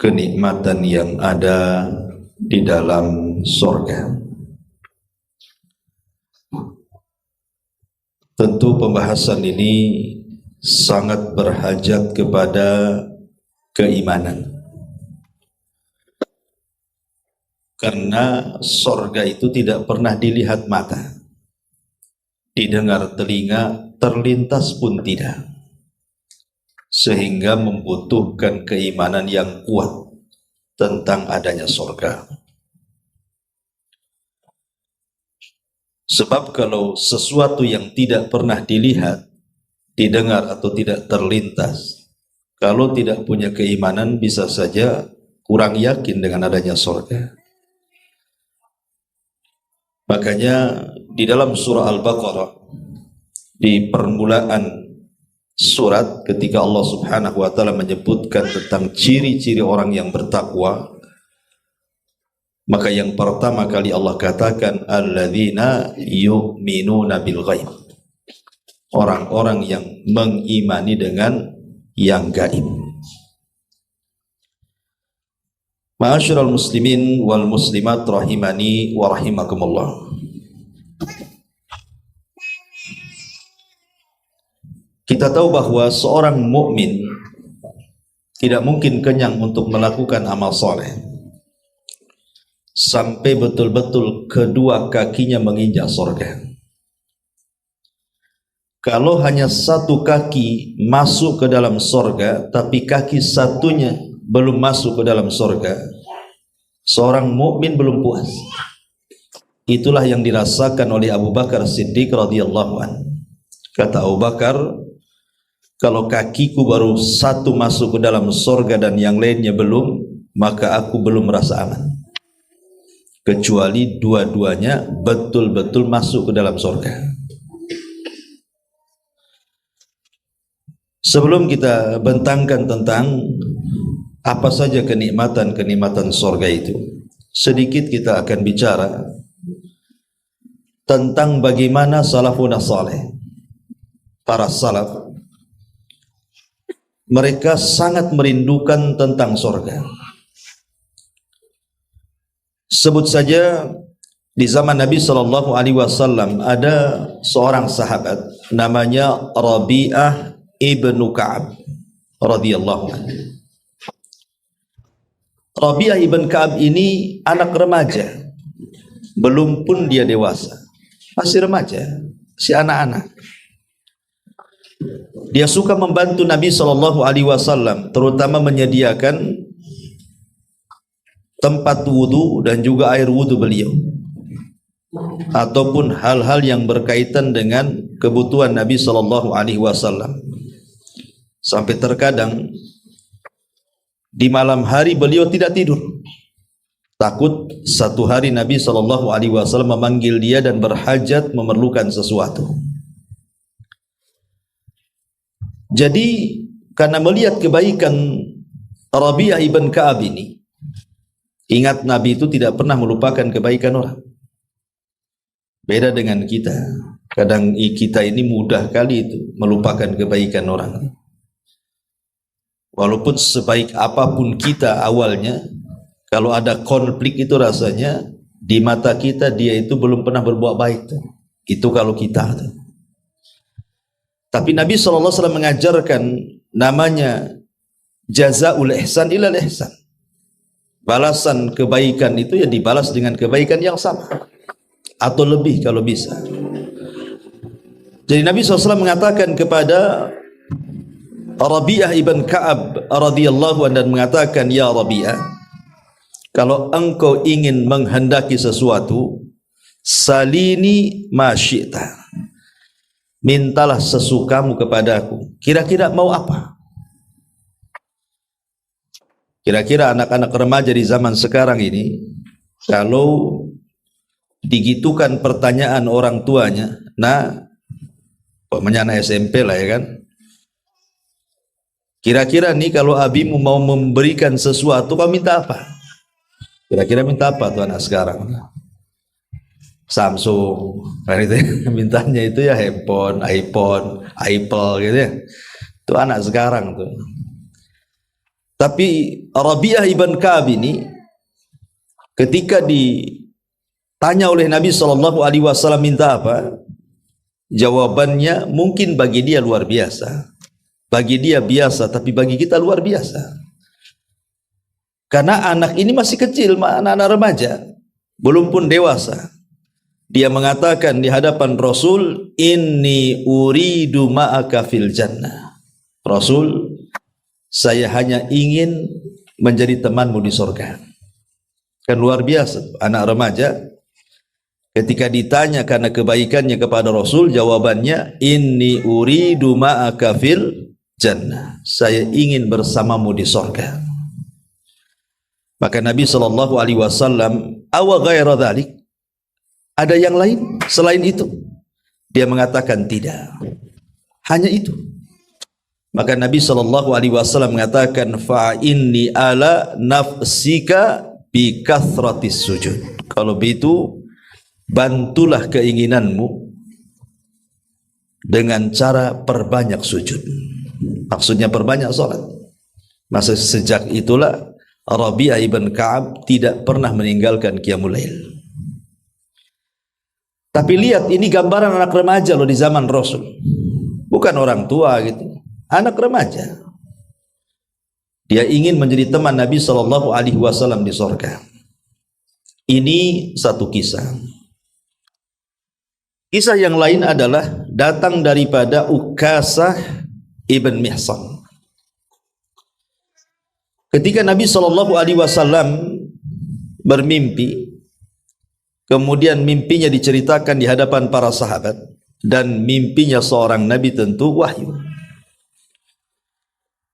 kenikmatan yang ada di dalam surga. Tentu pembahasan ini sangat berhajat kepada keimanan, karena surga itu tidak pernah dilihat mata, didengar telinga, terlintas pun tidak, sehingga membutuhkan keimanan yang kuat tentang adanya surga. Sebab kalau sesuatu yang tidak pernah dilihat, didengar atau tidak terlintas, kalau tidak punya keimanan bisa saja kurang yakin dengan adanya surga. Makanya di dalam surah Al-Baqarah, di permulaan surat, ketika Allah Subhanahu wa ta'ala menyebutkan tentang ciri-ciri orang yang bertakwa, maka yang pertama kali Allah katakan alladzina yu'minuna bil ghaib, orang-orang yang mengimani dengan yang gaib. Ma'asyiral muslimin wal muslimat rahimani wa rahimakumullah. Kita tahu bahwa seorang mukmin tidak mungkin kenyang untuk melakukan amal soleh sampai betul-betul kedua kakinya menginjak surga. Kalau hanya satu kaki masuk ke dalam surga, tapi kaki satunya belum masuk ke dalam surga, seorang mukmin belum puas. Itulah yang dirasakan oleh Abu Bakar Siddiq radhiyallahu anhu. Kata Abu Bakar, kalau kakiku baru satu masuk ke dalam surga dan yang lainnya belum, maka aku belum merasa aman, kecuali dua-duanya betul-betul masuk ke dalam surga. Sebelum kita bentangkan tentang apa saja kenikmatan-kenikmatan surga itu, sedikit kita akan bicara tentang bagaimana salafun saleh, para salaf, mereka sangat merindukan tentang surga. Sebut saja di zaman Nabi Shallallahu Alaihi Wasallam ada seorang sahabat namanya Rabi'ah ibnu Ka'ab radhiyallahu anhu. Rabi'ah ibn Ka'ab ini anak remaja, belum pun dia dewasa, masih remaja, si anak-anak. Dia suka membantu Nabi Shallallahu Alaihi Wasallam, terutama menyediakan tempat wudu dan juga air wudu beliau, ataupun hal-hal yang berkaitan dengan kebutuhan Nabi Shallallahu Alaihi Wasallam. Sampai terkadang di malam hari beliau tidak tidur, takut satu hari Nabi Shallallahu Alaihi Wasallam memanggil dia dan berhajat memerlukan sesuatu. Jadi karena melihat kebaikan Rabi'ah ibn Ka'ab ini, ingat Nabi itu tidak pernah melupakan kebaikan orang. Beda dengan kita. Kadang kita ini mudah kali itu melupakan kebaikan orang. Walaupun sebaik apapun kita awalnya, kalau ada konflik itu rasanya di mata kita dia itu belum pernah berbuat baik. Itu kalau kita. Tapi Nabi SAW mengajarkan namanya jazaul ihsan ilal ihsan. Balasan kebaikan itu ya dibalas dengan kebaikan yang sama atau lebih kalau bisa. Jadi Nabi SAW mengatakan kepada Rabi'ah ibn Ka'ab radhiyallahu anhu dan mengatakan, ya Rabi'ah, kalau engkau ingin menghendaki sesuatu, salini ma syi'ta, mintalah sesukamu kepadaku. Kira-kira mau apa? Kira-kira anak-anak remaja di zaman sekarang ini, kalau digitukan pertanyaan orang tuanya, nah, anak SMP lah ya kan, kira-kira nih kalau abimu mau memberikan sesuatu, kau minta apa? Kira-kira minta apa tuh anak sekarang? Samsung, kan itu ya. Mintanya itu ya handphone, iPhone, Apple gitu ya. Itu anak sekarang tuh. Tapi Rabi'ah ibn Ka'ab ini ketika ditanya oleh Nabi SAW minta apa, jawabannya mungkin bagi dia luar biasa, bagi dia biasa, tapi bagi kita luar biasa. Karena anak ini masih kecil, anak-anak remaja, belum pun dewasa. Dia mengatakan di hadapan Rasul, inni uridu ma'aka fil jannah. Rasul, saya hanya ingin menjadi temanmu di surga. Kan luar biasa, anak remaja ketika ditanya karena kebaikannya kepada Rasul, jawabannya inni uridu ma'aka fil jannah. Saya ingin bersamamu di surga. Maka Nabi SAW, awa ghaira dhalik, ada yang lain selain itu? Dia mengatakan tidak, hanya itu. Maka Nabi SAW mengatakan, fa inni ala nafsika bi kathratis sujud. Kalau begitu, bantulah keinginanmu dengan cara perbanyak sujud. Maksudnya perbanyak salat. Masa sejak itulah Rabi'ah ibn Ka'ab tidak pernah meninggalkan qiyamul lail. Tapi lihat, ini gambaran anak remaja loh di zaman Rasul. Bukan orang tua gitu. Anak remaja. Dia ingin menjadi teman Nabi SAW di surga. Ini satu kisah. Kisah yang lain adalah datang daripada Ukasah ibn Mihsan. Ketika Nabi SAW bermimpi, kemudian mimpinya diceritakan di hadapan para sahabat, dan mimpinya seorang Nabi tentu wahyu,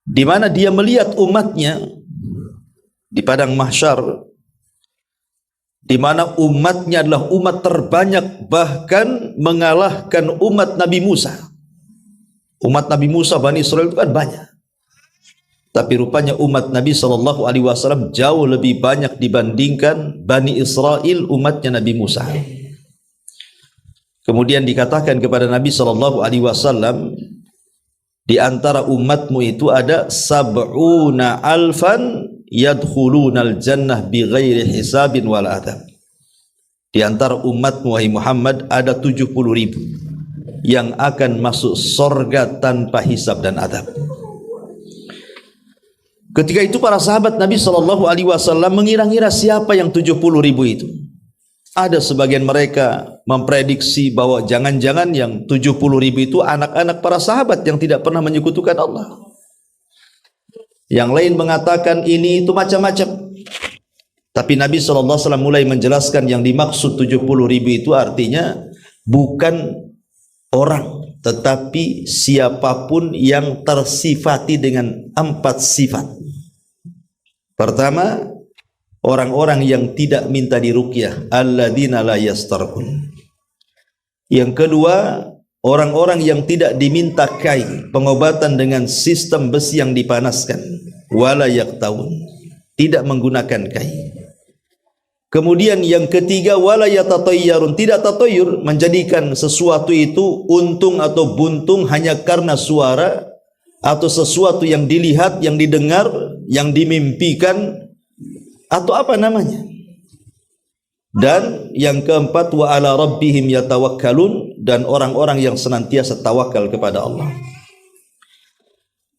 di mana dia melihat umatnya di padang mahsyar, di mana umatnya adalah umat terbanyak, bahkan mengalahkan umat Nabi Musa. Umat Nabi Musa, Bani Israel itu kan banyak. Tapi rupanya umat Nabi SAW jauh lebih banyak dibandingkan Bani Israel, umatnya Nabi Musa. Kemudian dikatakan kepada Nabi SAW, di antara umatmu itu ada sab'una alfan yadkhulunal jannah bighairi hisabin wal adab. Di antara umatmu wahai Muhammad ada 70.000 yang akan masuk surga tanpa hisab dan adab. Ketika itu para sahabat Nabi SAW mengira-ngira siapa yang 70.000 itu. Ada sebagian mereka memprediksi bahwa jangan-jangan yang 70.000 itu anak-anak para sahabat yang tidak pernah menyekutukan Allah. Yang lain mengatakan ini itu macam-macam. Tapi Nabi SAW mulai menjelaskan yang dimaksud 70.000 itu artinya bukan orang, tetapi siapapun yang tersifati dengan 4 sifat. Pertama, orang-orang yang tidak minta diruqyah, alladzina la yastarqun. Yang kedua, orang-orang yang tidak diminta kai, pengobatan dengan sistem besi yang dipanaskan, wala yaqtaun, tidak menggunakan kai. Kemudian yang ketiga, wala yatatayyarun, tidak tatayyur, menjadikan sesuatu itu untung atau buntung hanya karena suara atau sesuatu yang dilihat, yang didengar, yang dimimpikan, atau apa namanya. Dan yang keempat, wa ala rabbihim yatawakkalun, dan orang-orang yang senantiasa tawakal kepada Allah.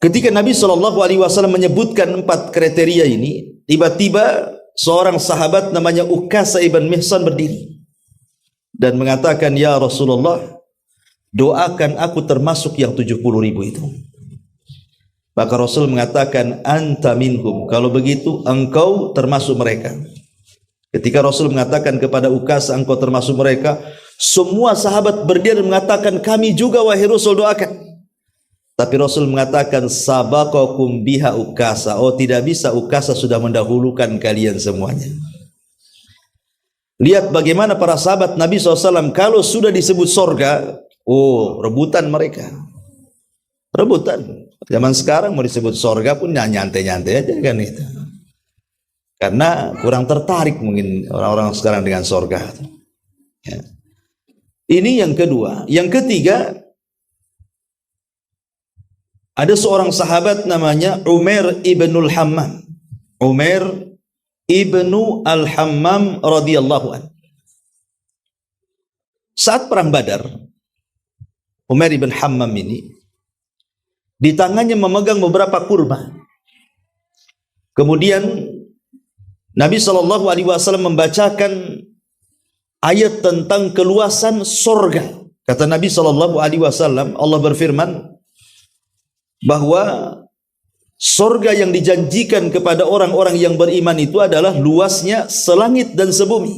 Ketika Nabi SAW menyebutkan 4 kriteria ini, tiba-tiba seorang sahabat namanya Ukasah ibn Mihsan berdiri dan mengatakan, ya Rasulullah, doakan aku termasuk yang 70.000 itu. Maka Rasul mengatakan, anta minhum, kalau begitu engkau termasuk mereka. Ketika Rasul mengatakan kepada Ukasah, engkau termasuk mereka, semua sahabat berdiri mengatakan, kami juga wahai Rasul, doakan. Tapi Rasul mengatakan, sabaqakum biha Ukasah, oh tidak bisa, Ukasah sudah mendahulukan kalian semuanya. Lihat bagaimana para sahabat Nabi SAW kalau sudah disebut sorga, oh rebutan mereka, rebutan. Zaman sekarang mau disebut sorga pun nyantai-nyantai aja kan itu. Karena kurang tertarik mungkin orang-orang sekarang dengan sorga. Ya. Ini yang kedua. Yang ketiga, Ada seorang sahabat namanya Umair ibnul Hammam. Umair ibnu al-Hammam radhiyallahu anhu. Saat perang Badar, Umair ibn Hammam ini di tangannya memegang beberapa kurma. Kemudian Nabi SAW membacakan ayat tentang keluasan sorga. Kata Nabi SAW, Allah berfirman bahwa sorga yang dijanjikan kepada orang-orang yang beriman itu adalah luasnya selangit dan sebumi.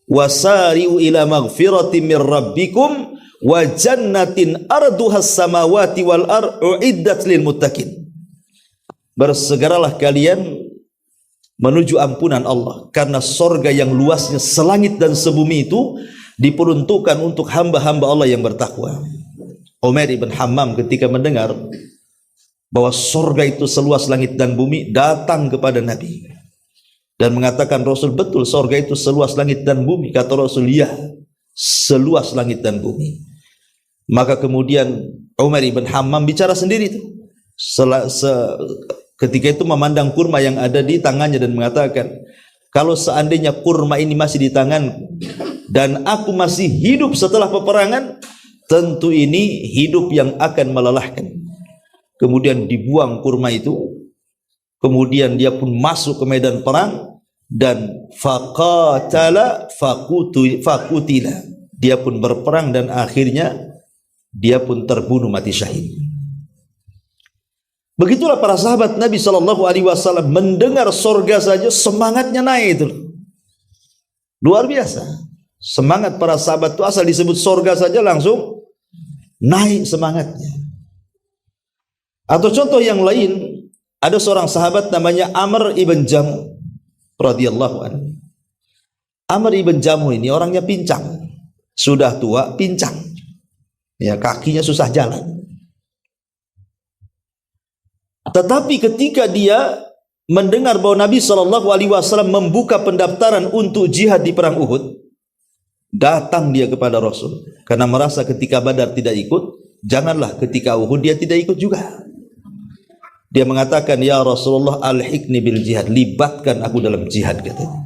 Wasari'u ila maghfiratin min rabbikum wa jannatin arduhas samawati wal uiddat lil muttaqin. Bersegeralah kalian menuju ampunan Allah, karena sorga yang luasnya selangit dan sebumi itu diperuntukkan untuk hamba-hamba Allah yang bertakwa. Umair ibn Hammam ketika mendengar bahwa sorga itu seluas langit dan bumi, datang kepada Nabi dan mengatakan, Rasul, betul sorga itu seluas langit dan bumi? Kata Rasul, ya, seluas langit dan bumi. Maka kemudian Umair ibn Hammam bicara sendiri itu. Ketika itu memandang kurma yang ada di tangannya dan mengatakan, kalau seandainya kurma ini masih di tanganku dan aku masih hidup setelah peperangan, tentu ini hidup yang akan melelahkan. Kemudian dibuang kurma itu, kemudian dia pun masuk ke medan perang dan faqatala faqutila, dia pun berperang dan akhirnya dia pun terbunuh mati syahid. Begitulah para sahabat Nabi SAW mendengar sorga saja semangatnya naik itu. Luar biasa. Semangat para sahabat itu asal disebut sorga saja langsung naik semangatnya. Atau contoh yang lain, ada seorang sahabat namanya Amr ibn Jamu radhiyallahu anhu. Amr ibn Jamu ini orangnya pincang. Sudah tua, pincang. Ya, kakinya susah jalan. Tetapi ketika dia mendengar bahwa Nabi SAW membuka pendaftaran untuk jihad di perang Uhud, datang dia kepada Rasul karena merasa ketika Badar tidak ikut, janganlah ketika Uhud dia tidak ikut juga. Dia mengatakan, ya Rasulullah, alhiqni bil jihad, libatkan aku dalam jihad, katanya.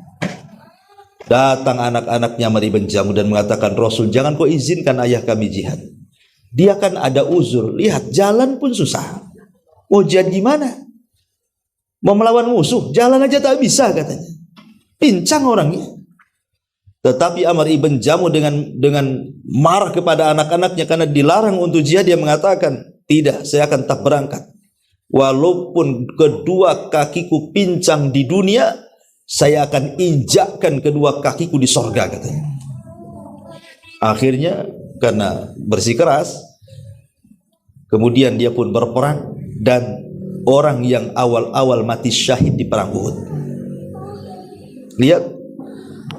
Datang anak-anaknya Amr ibn Jamu dan mengatakan, Rasul, jangan kau izinkan ayah kami jihad. Dia kan ada uzur, lihat jalan pun susah. Mau jihad gimana? Mau melawan musuh, jalan aja tak bisa, katanya. Pincang orangnya. Tetapi Amr ibn Jamu dengan marah kepada anak-anaknya karena dilarang untuk jihad, dia mengatakan, tidak, saya akan tetap berangkat. Walaupun kedua kakiku pincang di dunia, saya akan injakkan kedua kakiku di sorga, katanya. Akhirnya karena bersikeras, kemudian dia pun berperang dan orang yang awal-awal mati syahid di perang Uhud. Lihat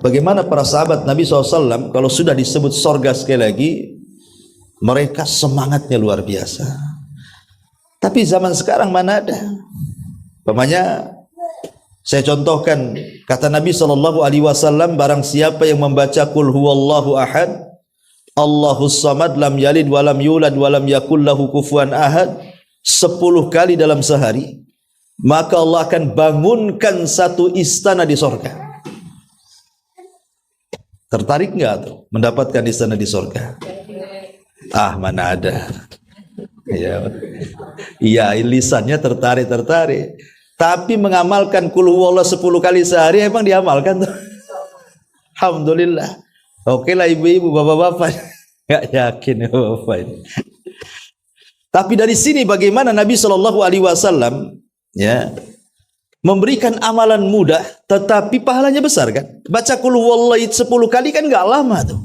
bagaimana para sahabat Nabi SAW kalau sudah disebut sorga sekali lagi, mereka semangatnya luar biasa. Tapi zaman sekarang mana ada? Umpamanya saya contohkan kata Nabi SAW, barang siapa yang membaca Qul huwallahu ahad, Allahus samad, lam yalid walam yulad walam yakul lahu kufuwan ahad, 10 kali dalam sehari, maka Allah akan bangunkan satu istana di sorga. Tertarik nggak tuh mendapatkan istana di sorga? Ah, mana ada. Iya, lisannya tertarik. Tapi mengamalkan Qul huwallahu 10 kali sehari emang diamalkan tuh. Alhamdulillah. Oke lah ibu-ibu, bapak-bapak. Nggak yakin bapak ini. Tapi dari sini bagaimana Nabi SAW ya memberikan amalan mudah tetapi pahalanya besar kan? Baca Qul huwallahu 10 kali kan nggak lama tuh.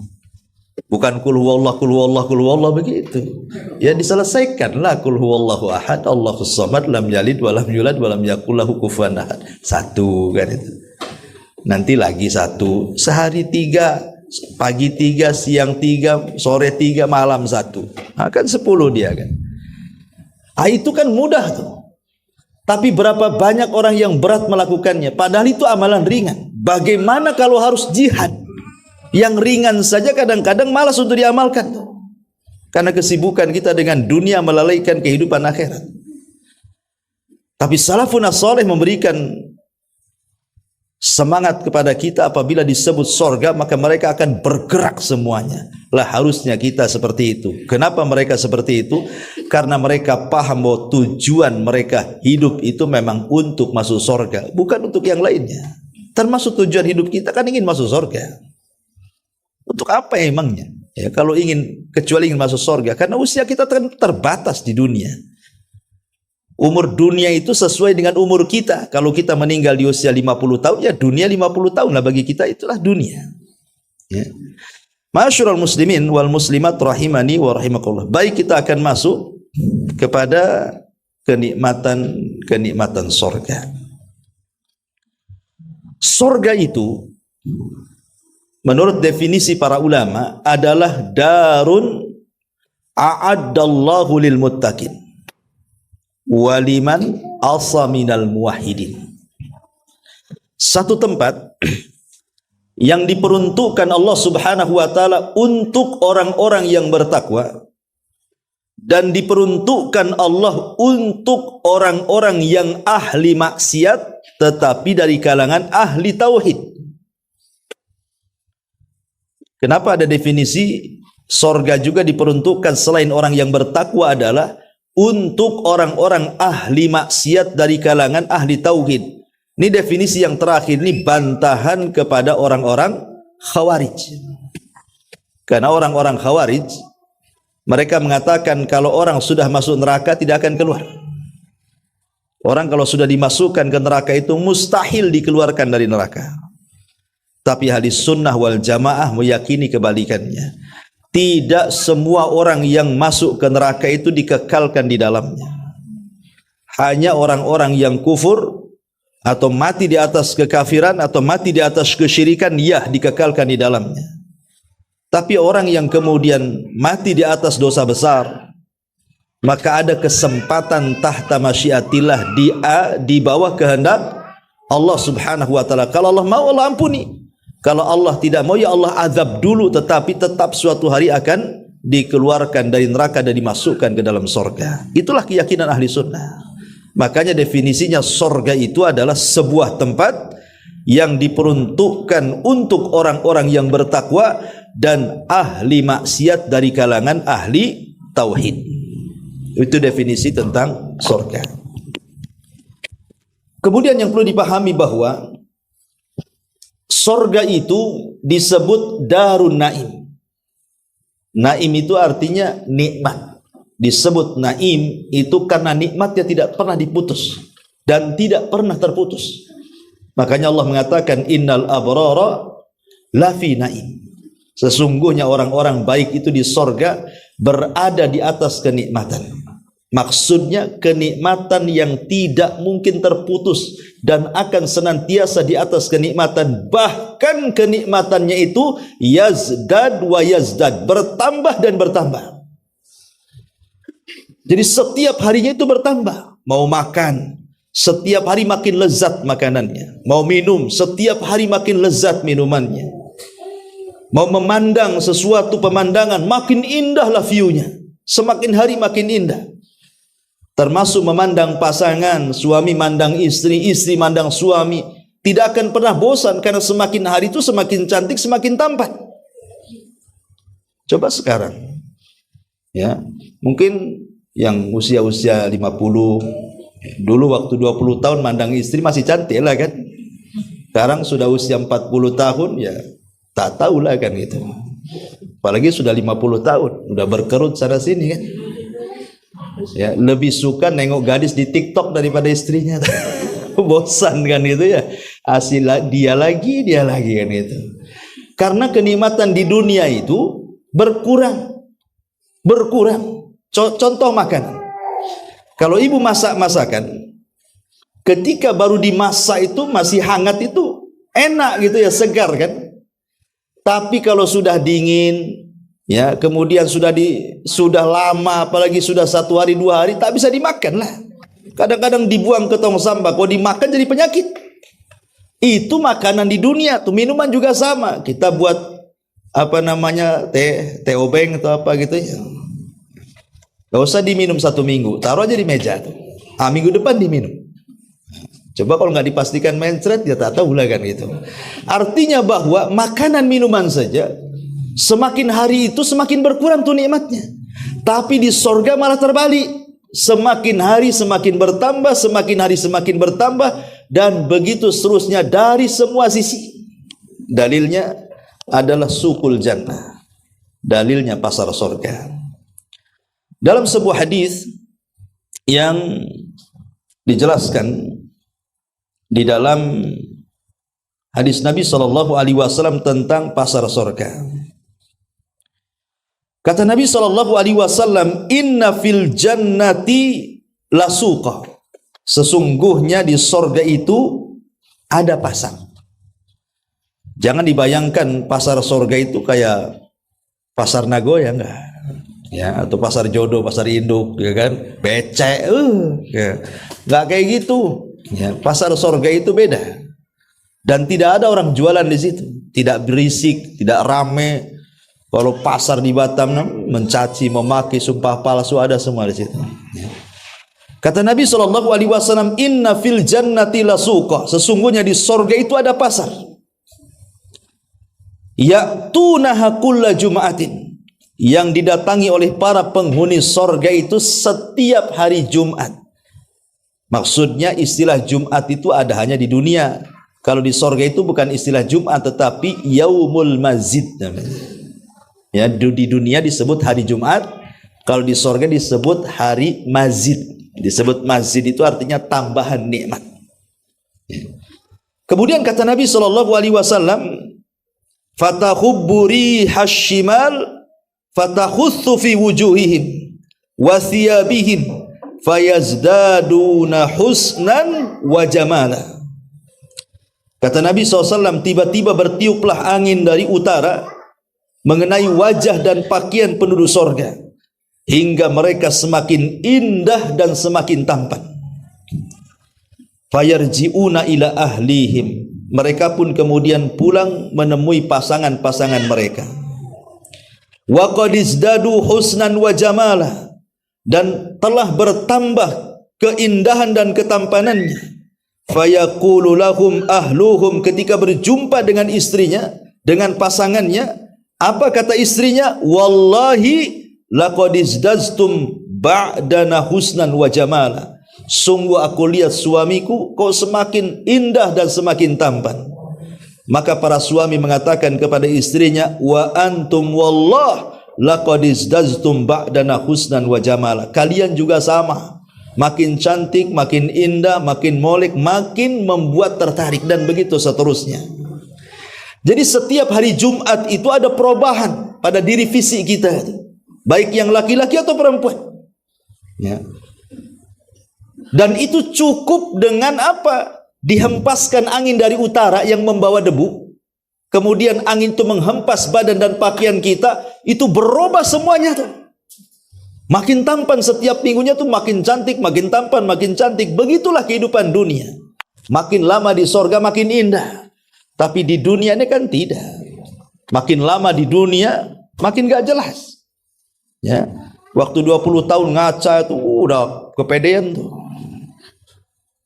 Bukan Qul huwallahu begitu. Ya diselesaikanlah Qul huwallahu ahad, Allahus samad, lam yalid walam yulad walam yakul lahu kufuwan ahad. 1 kan itu. Nanti lagi 1, sehari 3, pagi 3, siang 3, sore 3, malam 1. Nah, kan 10 dia kan. Ah, itu kan mudah tuh. Tapi berapa banyak orang yang berat melakukannya, padahal itu amalan ringan. Bagaimana kalau harus jihad? Yang ringan saja kadang-kadang malas untuk diamalkan tuh. karena kesibukan kita dengan dunia melalaikan kehidupan akhirat. Tapi salafun as-salih memberikan semangat kepada kita apabila disebut sorga maka mereka akan bergerak semuanya. Lah harusnya kita seperti itu. Kenapa mereka seperti itu? Karena mereka paham bahwa tujuan mereka hidup itu memang untuk masuk sorga, bukan untuk yang lainnya. Termasuk tujuan hidup kita kan ingin masuk sorga. Untuk apa emangnya? Ya, kalau ingin, kecuali ingin masuk sorga, karena usia kita terbatas di dunia. Umur dunia itu sesuai dengan umur kita. Kalau kita meninggal di usia 50 tahun, ya dunia 50 tahun lah bagi kita, itulah dunia. Ya. Ma'asyiral muslimin wal muslimat rahimani wa rahimakumullah. Baik, kita akan masuk kepada kenikmatan sorga. Sorga itu menurut definisi para ulama adalah darun a'addallahu lil muttaqin waliman asa minal muwahhidin. Satu tempat yang diperuntukkan Allah Subhanahu wa taala untuk orang-orang yang bertakwa dan diperuntukkan Allah untuk orang-orang yang ahli maksiat tetapi dari kalangan ahli tauhid. Kenapa ada definisi sorga juga diperuntukkan selain orang yang bertakwa adalah untuk orang-orang ahli maksiat dari kalangan ahli tauhid. Ini definisi yang terakhir, ini bantahan kepada orang-orang khawarij. Karena orang-orang khawarij mereka mengatakan kalau orang sudah masuk neraka tidak akan keluar. Orang kalau sudah dimasukkan ke neraka itu mustahil dikeluarkan dari neraka. Tapi hadis sunnah wal jamaah meyakini kebalikannya. Tidak semua orang yang masuk ke neraka itu dikekalkan di dalamnya. Hanya orang-orang yang kufur atau mati di atas kekafiran atau mati di atas kesyirikan, ya dikekalkan di dalamnya. Tapi orang yang kemudian mati di atas dosa besar, maka ada kesempatan tahta masyiatillah, di bawah kehendak Allah Subhanahu wa taala. Kalau Allah mau, Allah ampuni. Kalau Allah tidak mau, ya Allah azab dulu, tetapi tetap suatu hari akan dikeluarkan dari neraka dan dimasukkan ke dalam sorga. Itulah keyakinan ahli sunnah. Makanya definisinya sorga itu adalah sebuah tempat yang diperuntukkan untuk orang-orang yang bertakwa dan ahli maksiat dari kalangan ahli tauhid. Itu definisi tentang sorga. Kemudian yang perlu dipahami bahwa sorga itu disebut darun naim. Naim itu artinya nikmat. Disebut naim itu karena nikmatnya tidak pernah diputus dan tidak pernah terputus. Makanya Allah mengatakan innal abrara lafi naim. Sesungguhnya orang-orang baik itu di sorga berada di atas kenikmatan. Maksudnya kenikmatan yang tidak mungkin terputus dan akan senantiasa di atas kenikmatan. Bahkan kenikmatannya itu yazdad wa yazdad, bertambah dan bertambah. Jadi setiap harinya itu bertambah. Mau makan, setiap hari makin lezat makanannya. Mau minum, setiap hari makin lezat minumannya. Mau memandang sesuatu pemandangan, makin indahlah view-nya. Semakin hari makin indah. Termasuk memandang pasangan, suami mandang istri, istri mandang suami. Tidak akan pernah bosan karena semakin hari itu semakin cantik, semakin tampan. Coba sekarang. Ya, mungkin yang usia-usia 50, dulu waktu 20 tahun mandang istri masih cantik lah kan. Sekarang sudah usia 40 tahun, ya tak tahu lah kan gitu. Apalagi sudah 50 tahun, udah berkerut sana sini kan. Ya, lebih suka nengok gadis di TikTok daripada istrinya. Bosan kan itu ya. Asli dia lagi kan itu. Karena kenikmatan di dunia itu berkurang. Contoh makanan. Kalau ibu masak masakan, ketika baru dimasak itu masih hangat itu enak gitu ya, segar kan. Tapi kalau sudah dingin, ya kemudian sudah lama, apalagi sudah 1 hari 2 hari, tak bisa dimakan lah. Kadang-kadang dibuang ke tong sampah. Kalau dimakan jadi penyakit. Itu makanan di dunia tuh. Minuman juga sama. Kita buat apa namanya teh obeng atau apa gitu ya. Gak usah diminum 1 minggu, taruh aja di meja tuh. Minggu depan diminum. Coba kalau nggak dipastikan mencret, ya tak tahu lah kan gitu. Artinya bahwa makanan minuman saja semakin hari itu semakin berkurang tuh nikmatnya. Tapi di sorga malah terbalik. Semakin hari semakin bertambah, semakin hari semakin bertambah, dan begitu seterusnya dari semua sisi. Dalilnya adalah sukul jannah. Dalilnya pasar sorga. Dalam sebuah hadis yang dijelaskan di dalam hadis Nabi SAW tentang pasar sorga. Kata Nabi SAW, inna fil jannati lasuqa. Sesungguhnya di sorga itu ada pasar. Jangan dibayangkan pasar sorga itu kayak pasar Nagoya, enggak. Ya, atau pasar jodoh, pasar induk, ya kan? Becek, ya. Enggak kayak gitu. Ya, pasar sorga itu beda, dan tidak ada orang jualan di situ, tidak berisik, tidak rame. Kalau pasar di Batam mencaci, memaki, sumpah palsu ada semua di situ. Ya. Kata Nabi SAW, inna fil jannati lasuqa. Sesungguhnya di sorga itu ada pasar. Ya'tunaha kulla jum'atin, yang didatangi oleh para penghuni sorga itu setiap hari Jumat. Maksudnya istilah Jumat itu ada hanya di dunia. Kalau di sorga itu bukan istilah Jumat, tetapi Yaumul Masjid. Ya, di dunia disebut hari Jumat, kalau di sorga disebut hari Masjid. Disebut Masjid itu artinya tambahan nikmat. Kemudian kata Nabi SAW, fatahubburi hashimal fatakhuthu fi wujuhihim wa thiyabihim fayazdaduna husnan wa jamala. Kata Nabi SAW, tiba-tiba bertiuplah angin dari utara mengenai wajah dan pakaian penduduk sorga, hingga mereka semakin indah dan semakin tampan. Fayarji'una ila ahlihim, mereka pun kemudian pulang menemui pasangan-pasangan mereka. Wa qad izdadu husnan wa jamala, dan telah bertambah keindahan dan ketampanannya. Fayaqulu lahum ahluhum, ketika berjumpa dengan istrinya, dengan pasangannya, apa kata istrinya? Wallahi laqad izdaztum ba'dana husnan wa jamala. Sungguh aku lihat suamiku kok semakin indah dan semakin tampan. Maka para suami mengatakan kepada istrinya, wa antum wallah laqad izdaztum ba'dana husnan wa jamala. Kalian juga sama, makin cantik, makin indah, makin molek, makin membuat tertarik, dan begitu seterusnya. Jadi setiap hari Jumat itu ada perubahan pada diri fisik kita, baik yang laki-laki atau perempuan. Ya. Dan itu cukup dengan apa? Dihempaskan angin dari utara yang membawa debu, kemudian angin itu menghempas badan dan pakaian kita, itu berubah semuanya tuh. Makin tampan setiap minggunya tuh, makin cantik, makin tampan, makin cantik. Begitulah kehidupan dunia. Makin lama di sorga makin indah. Tapi di dunia ini kan tidak. Makin lama di dunia makin gak jelas. Ya. Waktu 20 tahun ngaca itu udah kepedean tuh.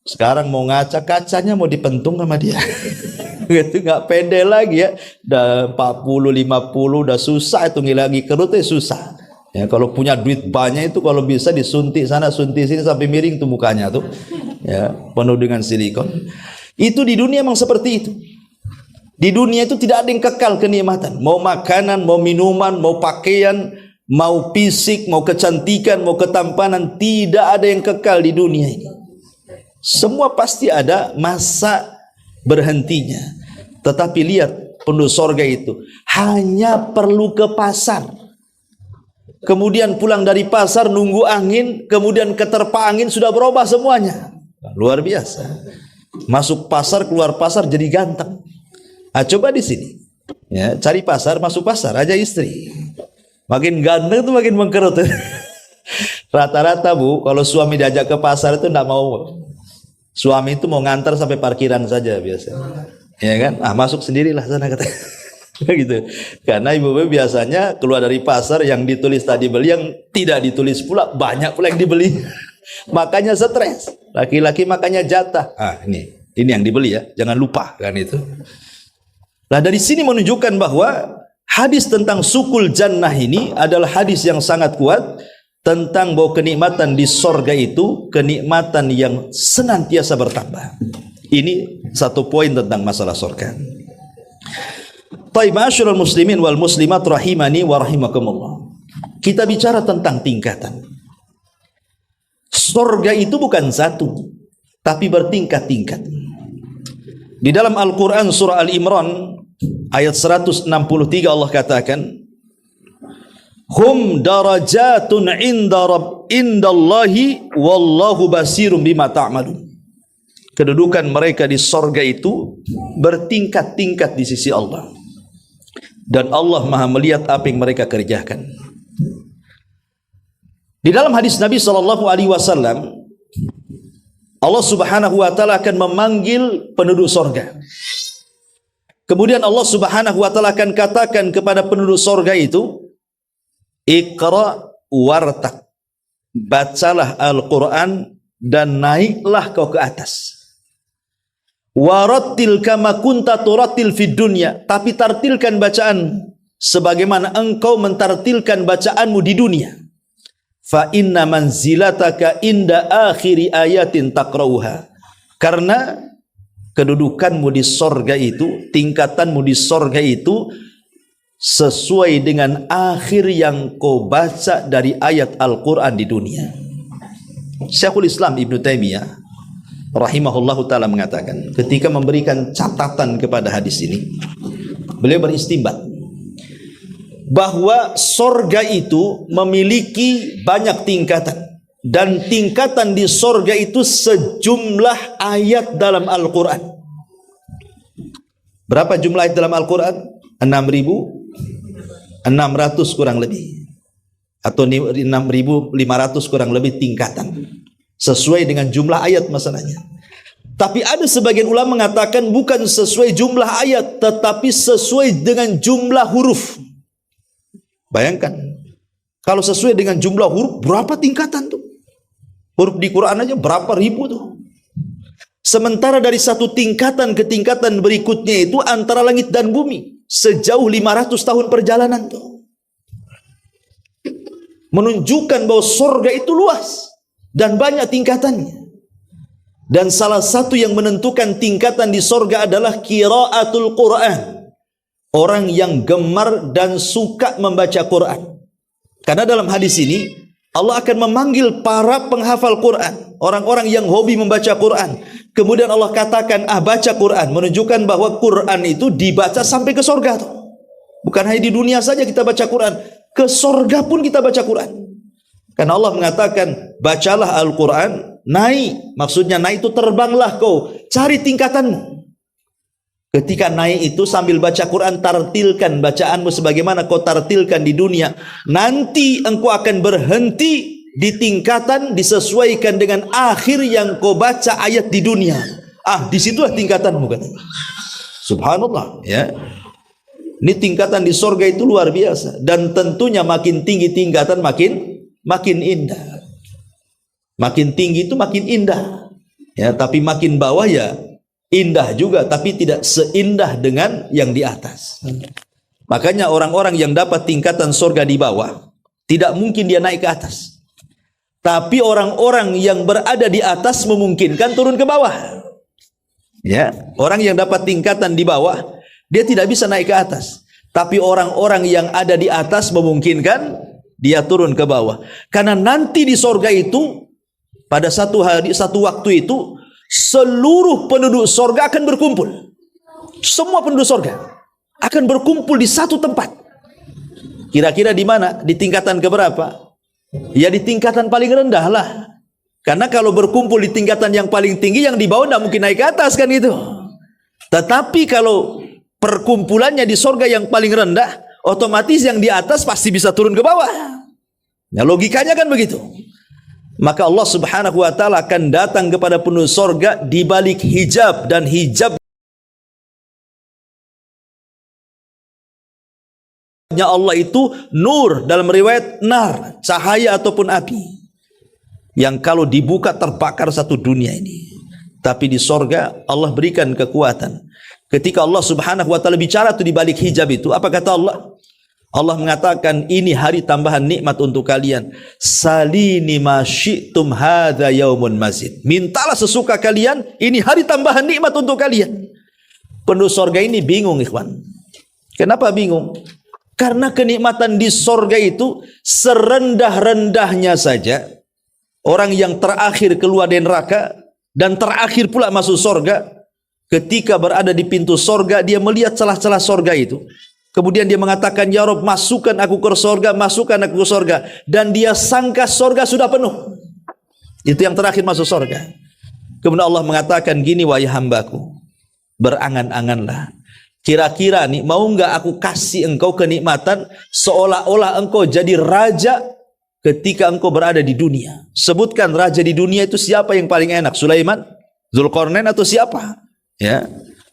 Sekarang mau ngaca, kacanya mau dipentung sama dia. Itu nggak pede lagi ya. Udah 40, 50 udah susah itu, lagi kerutnya susah. Ya, kalau punya duit banyak itu kalau bisa disuntik sana suntik sini sampai miring tuh mukanya tuh. Ya, penuh dengan silikon. Itu di dunia memang seperti itu. Di dunia itu tidak ada yang kekal kenikmatan. Mau makanan, mau minuman, mau pakaian, mau fisik, mau kecantikan, mau ketampanan, tidak ada yang kekal di dunia ini. Semua pasti ada masa berhentinya. Tetapi lihat penduduk sorga itu hanya perlu ke pasar, kemudian pulang dari pasar nunggu angin, kemudian keterpa angin sudah berubah semuanya. Luar biasa. Masuk pasar, keluar pasar jadi ganteng. Nah, coba di sini ya, cari pasar, masuk pasar aja istri, makin ganteng tuh makin mengkerut. Rata-rata Bu, kalau suami diajak ke pasar itu enggak mau. Suami itu mau ngantar sampai parkiran saja biasanya. Ya kan? Ah, masuk sendirilah sana kata. Gitu. Karena ibu-ibu biasanya keluar dari pasar yang ditulis tadi beli, yang tidak ditulis pula banyak pula yang dibeli. Makanya stres. Laki-laki makanya jatah. Ini yang dibeli ya, jangan lupa kan itu. Nah, dari sini menunjukkan bahwa hadis tentang sukul jannah ini adalah hadis yang sangat kuat tentang bahwa kenikmatan di sorga itu kenikmatan yang senantiasa bertambah. Ini satu poin tentang masalah sorga. Taib ma'asyiral muslimin wal muslimat rahimani wa rahimakumullah. Kita bicara tentang tingkatan. Sorga itu bukan satu, tapi bertingkat-tingkat. Di dalam Al-Quran surah Al-Imran ayat 163 Allah katakan, hum darajatun indallahi wallahu basirum bima ta'malun. Kedudukan mereka di sorga itu bertingkat-tingkat di sisi Allah. Dan Allah maha melihat apa yang mereka kerjakan. Di dalam hadis Nabi SAW, Allah subhanahu wa ta'ala akan memanggil penduduk sorga. Kemudian Allah subhanahu wa ta'ala akan katakan kepada penduduk sorga itu, Iqra wartaq, bacalah Al-Quran dan naiklah kau ke atas. Warattil kama kunta turattil fid dunya, tapi tartilkan bacaan sebagaimana engkau mentartilkan bacaanmu di dunia. Fa inna manzilataka inda akhiri ayatin taqrauha, karena kedudukanmu di sorga itu, tingkatanmu di sorga itu sesuai dengan akhir yang kau baca dari ayat Al-Quran di dunia. Syekhul Islam Ibn Taimiyah rahimahullahu ta'ala mengatakan, ketika memberikan catatan kepada hadis ini, beliau beristinbat bahwa sorga itu memiliki banyak tingkatan, dan tingkatan di sorga itu sejumlah ayat dalam Al-Quran. Berapa jumlah ayat dalam Al-Quran? 6.600 kurang lebih, atau 6.500 kurang lebih tingkatan, sesuai dengan jumlah ayat masalahnya. Tapi ada sebagian ulama mengatakan bukan sesuai jumlah ayat, tetapi sesuai dengan jumlah huruf. Bayangkan, kalau sesuai dengan jumlah huruf, berapa tingkatan tuh? Huruf di Quran aja berapa ribu tuh. Sementara dari satu tingkatan ke tingkatan berikutnya itu antara langit dan bumi, sejauh 500 tahun perjalanan tuh. Menunjukkan bahwa surga itu luas dan banyak tingkatannya. Dan salah satu yang menentukan tingkatan di surga adalah qiraatul Quran. Orang yang gemar dan suka membaca Quran. Karena dalam hadis ini Allah akan memanggil para penghafal Quran, orang-orang yang hobi membaca Quran. Kemudian Allah katakan, baca Quran, menunjukkan bahwa Quran itu dibaca sampai ke surga tuh. Bukan hanya di dunia saja kita baca Quran, ke surga pun kita baca Quran. Karena Allah mengatakan, bacalah Al-Quran, naik. Maksudnya naik itu terbanglah kau, cari tingkatanmu. Ketika naik itu sambil baca Quran, tartilkan bacaanmu sebagaimana kau tartilkan di dunia. Nanti engkau akan berhenti di tingkatan disesuaikan dengan akhir yang kau baca ayat di dunia. Disitulah tingkatanmu, katanya. Subhanallah, ya. Ini tingkatan di sorga itu luar biasa. Dan tentunya makin tinggi tingkatan makin indah. Makin tinggi itu makin indah, ya. Tapi makin bawah ya indah juga, tapi tidak seindah dengan yang di atas. Makanya orang-orang yang dapat tingkatan surga di bawah, tidak mungkin dia naik ke atas. Tapi orang-orang yang berada di atas memungkinkan turun ke bawah. Ya, orang yang dapat tingkatan di bawah, dia tidak bisa naik ke atas. Tapi orang-orang yang ada di atas memungkinkan dia turun ke bawah. Karena nanti di surga itu, pada satu hari, satu waktu itu, seluruh penduduk sorga akan berkumpul. Semua penduduk sorga akan berkumpul di satu tempat. Kira-kira di mana? Di tingkatan keberapa? Ya di tingkatan paling rendah lah. Karena kalau berkumpul di tingkatan yang paling tinggi, yang di bawah tidak mungkin naik ke atas kan itu. Tetapi kalau perkumpulannya di sorga yang paling rendah, otomatis yang di atas pasti bisa turun ke bawah. Ya logikanya kan begitu. Maka Allah subhanahu wa ta'ala akan datang kepada penduduk sorga di balik hijab, dan hijab Allah itu nur, dalam riwayat nar, cahaya ataupun api, yang kalau dibuka terbakar satu dunia ini. Tapi di sorga Allah berikan kekuatan. Ketika Allah subhanahu wa ta'ala bicara itu di balik hijab itu, apa kata Allah? Allah mengatakan, ini hari tambahan nikmat untuk kalian. Salini ma syi'tum hadza yaumun mazid. Mintalah sesuka kalian, ini hari tambahan nikmat untuk kalian. Penduduk sorga ini bingung, ikhwan. Kenapa bingung? Karena kenikmatan di sorga itu serendah-rendahnya saja. Orang yang terakhir keluar dari neraka dan terakhir pula masuk sorga, ketika berada di pintu sorga, dia melihat celah-celah sorga itu. Kemudian dia mengatakan, ya Rabb, masukkan aku ke sorga, masukkan aku ke sorga. Dan dia sangka sorga sudah penuh. Itu yang terakhir masuk sorga. Kemudian Allah mengatakan gini, wahai hambaku, berangan-anganlah. Kira-kira nih, mau nggak aku kasih engkau kenikmatan seolah-olah engkau jadi raja ketika engkau berada di dunia. Sebutkan raja di dunia itu siapa yang paling enak? Sulaiman? Zulkarnain atau siapa? Ya.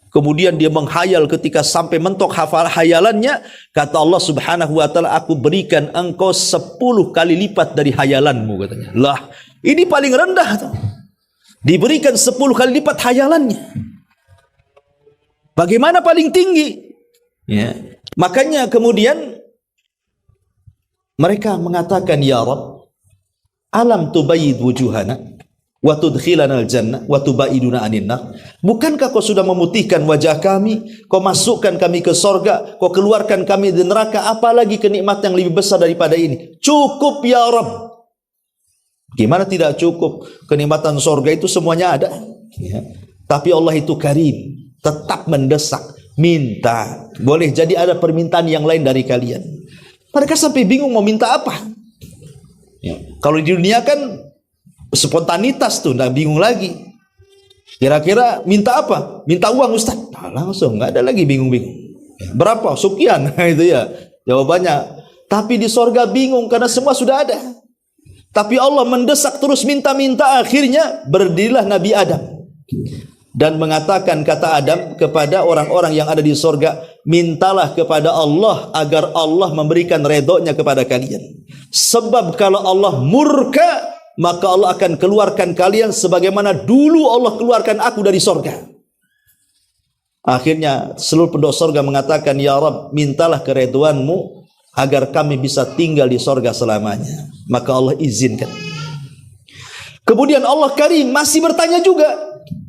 Kemudian dia menghayal, ketika sampai mentok hafal hayalannya, kata Allah subhanahu wa ta'ala, aku berikan engkau 10 kali lipat dari hayalanmu, katanya. Lah, ini paling rendah tuh. Diberikan 10 kali lipat hayalannya. Bagaimana paling tinggi? Ya. Makanya kemudian mereka mengatakan, ya Rabb, alam tubayyid wujuhana wa tudkhilana al-jannah wa tubaiduna anin nar. Bukankah kau sudah memutihkan wajah kami, kau masukkan kami ke sorga, kau keluarkan kami dari neraka, apalagi kenikmatan yang lebih besar daripada ini? Cukup ya Rabb. Gimana tidak cukup? Kenikmatan sorga itu semuanya ada. Ya. Tapi Allah itu karim, tetap mendesak, minta. Boleh jadi ada permintaan yang lain dari kalian. Mereka sampai bingung mau minta apa. Ya. Kalau di dunia kan spontanitas tuh, nah bingung lagi. Kira-kira minta apa? Minta uang, Ustaz. Nah, langsung, nggak ada lagi bingung-bingung. Ya, berapa? Sekian. Itu ya jawabannya. Tapi di sorga bingung karena semua sudah ada. Tapi Allah mendesak terus, minta-minta. Akhirnya berdirilah Nabi Adam dan mengatakan, kata Adam kepada orang-orang yang ada di sorga, mintalah kepada Allah agar Allah memberikan redhonya kepada kalian. Sebab kalau Allah murka, maka Allah akan keluarkan kalian sebagaimana dulu Allah keluarkan aku dari sorga. Akhirnya seluruh penduduk sorga mengatakan, ya Rabb, mintalah keridhoanmu agar kami bisa tinggal di sorga selamanya. Maka Allah izinkan. Kemudian Allah Karim masih bertanya juga,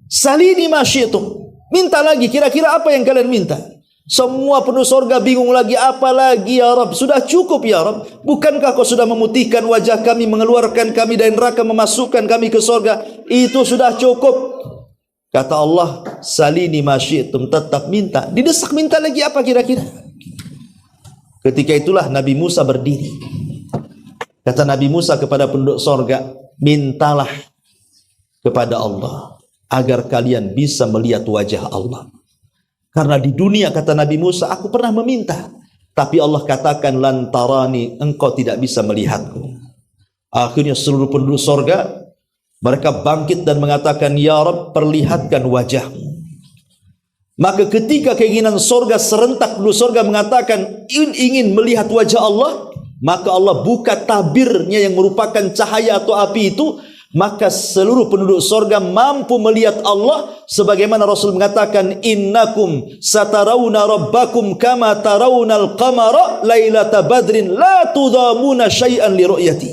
salini ma syi'tum. Minta lagi, kira-kira apa yang kalian minta? Semua penduduk sorga bingung lagi, apa lagi ya Rabb? Sudah cukup ya Rabb. Bukankah kau sudah memutihkan wajah kami, mengeluarkan kami dari neraka, memasukkan kami ke sorga? Itu sudah cukup. Kata Allah, salini ma syi'tum, tetap minta. Didesak minta lagi apa kira-kira? Ketika itulah Nabi Musa berdiri. Kata Nabi Musa kepada penduduk sorga, mintalah kepada Allah agar kalian bisa melihat wajah Allah. Karena di dunia, kata Nabi Musa, aku pernah meminta, tapi Allah katakan, lantarani, engkau tidak bisa melihatku. Akhirnya seluruh penduduk sorga, mereka bangkit dan mengatakan, ya Rabb, perlihatkan wajahmu. Maka ketika keinginan sorga serentak, penduduk sorga mengatakan ingin melihat wajah Allah, maka Allah buka tabirnya yang merupakan cahaya atau api itu. Maka seluruh penduduk sorga mampu melihat Allah, sebagaimana Rasul mengatakan, innakum satarawna rabbakum kama tarawnal qamara lailata badrin la tudamuna syai'an li ru'yati.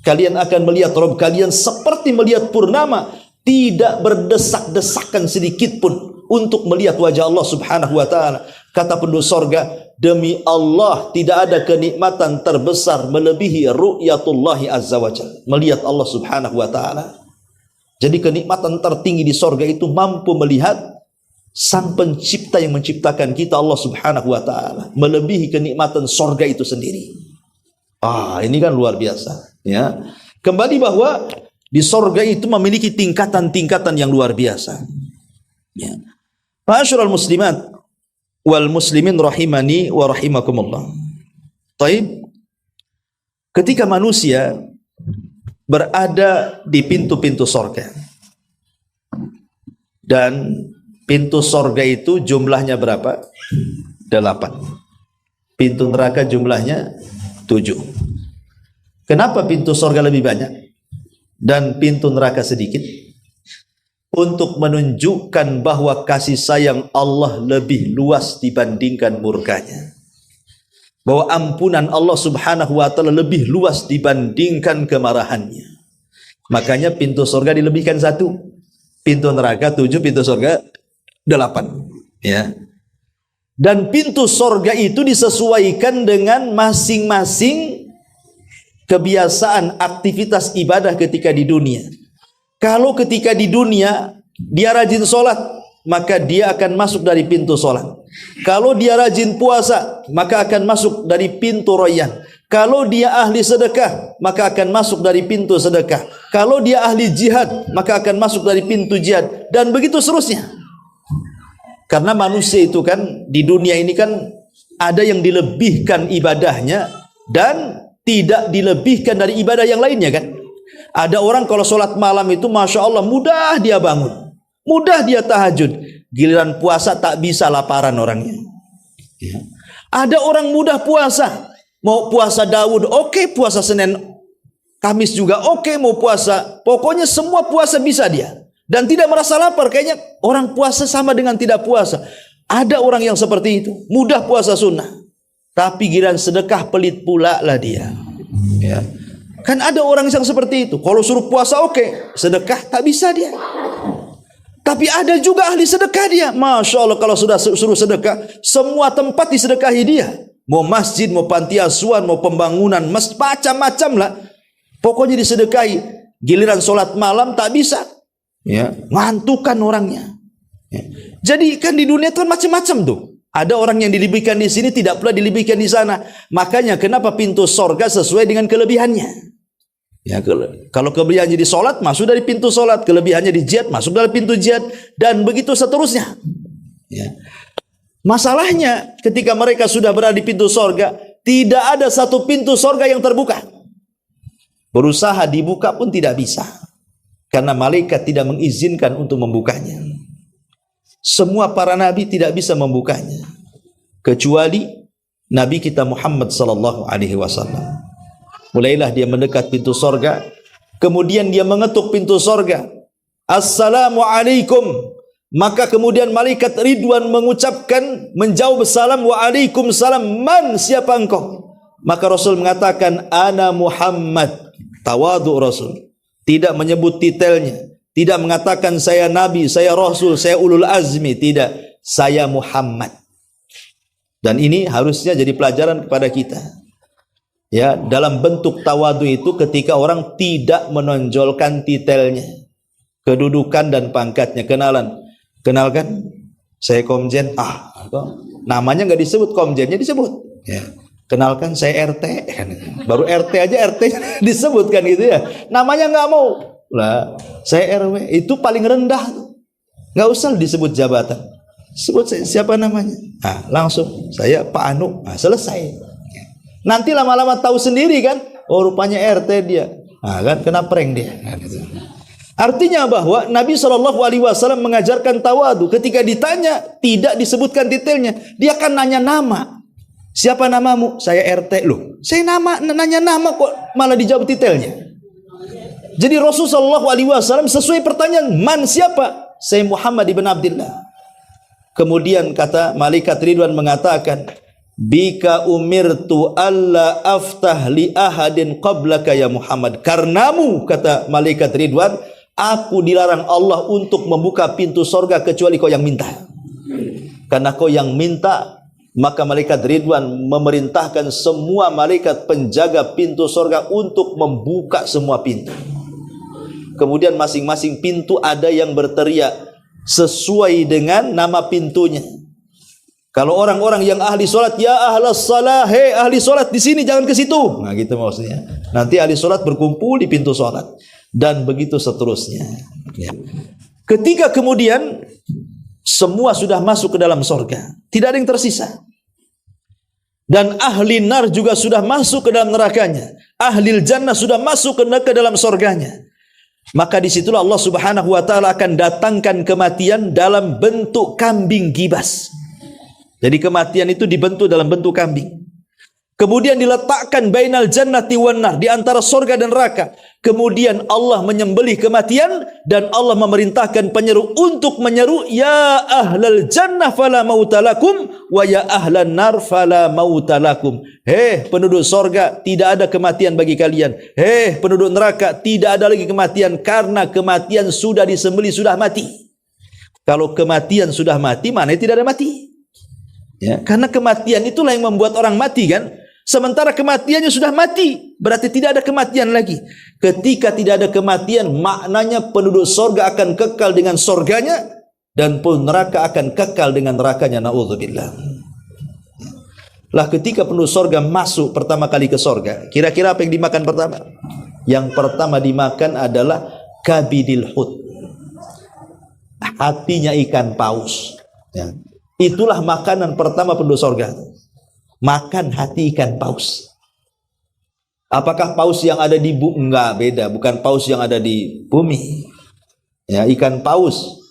Kalian akan melihat Rabb kalian seperti melihat purnama, tidak berdesak-desakan sedikit pun untuk melihat wajah Allah subhanahu wa ta'ala. Kata penduduk sorga, demi Allah tidak ada kenikmatan terbesar melebihi ru'yatullahi azza wa jalla, melihat Allah subhanahu wa ta'ala. Jadi kenikmatan tertinggi di sorga itu mampu melihat sang pencipta yang menciptakan kita, Allah subhanahu wa ta'ala, melebihi kenikmatan sorga itu sendiri. Ini kan luar biasa ya. Kembali bahwa di sorga itu memiliki tingkatan-tingkatan yang luar biasa ya. Ma'asyiral muslimat wal muslimin rahimani wa rahimakumullah. Taib, ketika manusia berada di pintu-pintu sorga, dan pintu sorga itu jumlahnya berapa? 8. pintu neraka jumlahnya 7. Kenapa pintu surga lebih banyak dan pintu neraka sedikit? Untuk menunjukkan bahwa kasih sayang Allah lebih luas dibandingkan murkanya, bahwa ampunan Allah subhanahu wa ta'ala lebih luas dibandingkan kemarahannya. Makanya pintu surga dilebihkan 1, pintu neraka 7, pintu surga 8, ya. Dan pintu surga itu disesuaikan dengan masing-masing kebiasaan aktivitas ibadah ketika di dunia. Kalau ketika di dunia dia rajin sholat, maka dia akan masuk dari pintu sholat. Kalau dia rajin puasa, maka akan masuk dari pintu Rayyan. Kalau dia ahli sedekah, maka akan masuk dari pintu sedekah. Kalau dia ahli jihad, maka akan masuk dari pintu jihad. Dan begitu seterusnya. Karena manusia itu kan di dunia ini kan ada yang dilebihkan ibadahnya dan tidak dilebihkan dari ibadah yang lainnya kan. Ada orang kalau sholat malam itu Masya Allah mudah dia bangun, mudah dia tahajud. Giliran puasa tak bisa laparan orangnya. Ya. Ada orang mudah puasa, mau puasa Daud oke, puasa Senin Kamis juga oke, mau puasa, pokoknya semua puasa bisa dia. Dan tidak merasa lapar, kayaknya orang puasa sama dengan tidak puasa. Ada orang yang seperti itu, mudah puasa sunnah, tapi giliran sedekah pelit pula lah dia. Ya. Kan ada orang yang seperti itu. Kalau suruh puasa oke, sedekah tak bisa dia. Tapi ada juga ahli sedekah dia. Masya Allah kalau sudah suruh sedekah, semua tempat disedekahi dia. Mau masjid, mau panti asuhan, mau pembangunan, macam-macam lah. Pokoknya disedekahi. Giliran sholat malam tak bisa. Ya, ngantukan orangnya. Ya. Jadi kan di dunia itu kan macam-macam tuh. Ada orang yang dilebihkan di sini, tidak pula dilebihkan di sana. Makanya kenapa pintu sorga sesuai dengan kelebihannya. Ya, kalau kelebihannya di solat, masuk dari pintu solat. Kelebihannya di jihad, masuk dari pintu jihad. Dan begitu seterusnya. Ya. Masalahnya ketika mereka sudah berada di pintu sorga, tidak ada satu pintu sorga yang terbuka. Berusaha dibuka pun tidak bisa. Karena malaikat tidak mengizinkan untuk membukanya. Semua para nabi tidak bisa membukanya. Kecuali Nabi kita Muhammad sallallahu alaihi wasallam. Mulailah dia mendekat pintu sorga. Kemudian dia mengetuk pintu sorga. Assalamualaikum. Maka kemudian malaikat Ridwan mengucapkan, menjawab salam, waalaikumsalam. Man, siapa engkau? Maka Rasul mengatakan, ana Muhammad. Tawadu Rasul. Tidak menyebut titelnya. Tidak mengatakan saya Nabi, saya Rasul, saya Ulul Azmi. Tidak. Saya Muhammad. Dan ini harusnya jadi pelajaran kepada kita. Ya, dalam bentuk tawadu itu ketika orang tidak menonjolkan titelnya, kedudukan dan pangkatnya, kenalkan, saya Komjen, namanya nggak disebut, Komjennya disebut, ya. Kenalkan saya RT, baru RT aja RT disebutkan gitu ya, namanya nggak mau, lah saya RW, itu paling rendah, nggak usah disebut jabatan, sebut siapa namanya, langsung saya Pak Anu, selesai. Nanti lama-lama tahu sendiri kan, oh rupanya RT dia, kan kena prank dia. Artinya bahwa Nabi SAW mengajarkan tawadu. Ketika ditanya tidak disebutkan detailnya, dia akan nanya nama. Siapa namamu? Saya RT. Loh, saya nanya nama kok malah dijawab detailnya. Jadi Rasulullah SAW sesuai pertanyaan, man siapa? Saya Muhammad ibn Abdullah. Kemudian kata malaikat Ridwan mengatakan, bika umirtu alla aftah li ahadin qablaka ya Muhammad. Karenamu, kata malaikat Ridwan, aku dilarang Allah untuk membuka pintu sorga kecuali kau yang minta. Karena kau yang minta, maka malaikat Ridwan memerintahkan semua malaikat penjaga pintu sorga untuk membuka semua pintu. Kemudian masing-masing pintu ada yang berteriak sesuai dengan nama pintunya. Kalau orang-orang yang ahli solat, ya ahlas salah, hei ahli solat di sini jangan ke situ. Nah gitu maksudnya. Nanti ahli solat berkumpul di pintu solat dan begitu seterusnya. Ya. Ketika kemudian semua sudah masuk ke dalam sorga, tidak ada yang tersisa. Dan ahli nar juga sudah masuk ke dalam nerakanya. Ahli jannah sudah masuk ke dalam sorganya. Maka disitulah Allah Subhanahu Wa Taala akan datangkan kematian dalam bentuk kambing gibas. Jadi kematian itu dibentuk dalam bentuk kambing. Kemudian diletakkan bainal jannati wan nar, di antara surga dan neraka. Kemudian Allah menyembelih kematian dan Allah memerintahkan penyeru untuk menyeru, ya ahlal jannah fala mautalakum wa ya ahlan nar fala mautalakum. Hei penduduk surga, tidak ada kematian bagi kalian. Hei penduduk neraka, tidak ada lagi kematian karena kematian sudah disembelih, sudah mati. Kalau kematian sudah mati, mana tidak ada mati? Ya, karena kematian itulah yang membuat orang mati kan? Sementara kematiannya sudah mati, berarti tidak ada kematian lagi. Ketika tidak ada kematian, maknanya penduduk sorga akan kekal dengan sorganya, dan penduduk neraka akan kekal dengan nerakanya. Na'udzubillah. Lah ketika penduduk sorga masuk pertama kali ke sorga, kira-kira apa yang dimakan pertama? Yang pertama dimakan adalah kabidil hut, hatinya ikan paus. Ya. Itulah makanan pertama penduduk sorga. Makan hati ikan paus. Apakah paus yang ada di bumi? Enggak, beda. Bukan paus yang ada di bumi. Ya, ikan paus.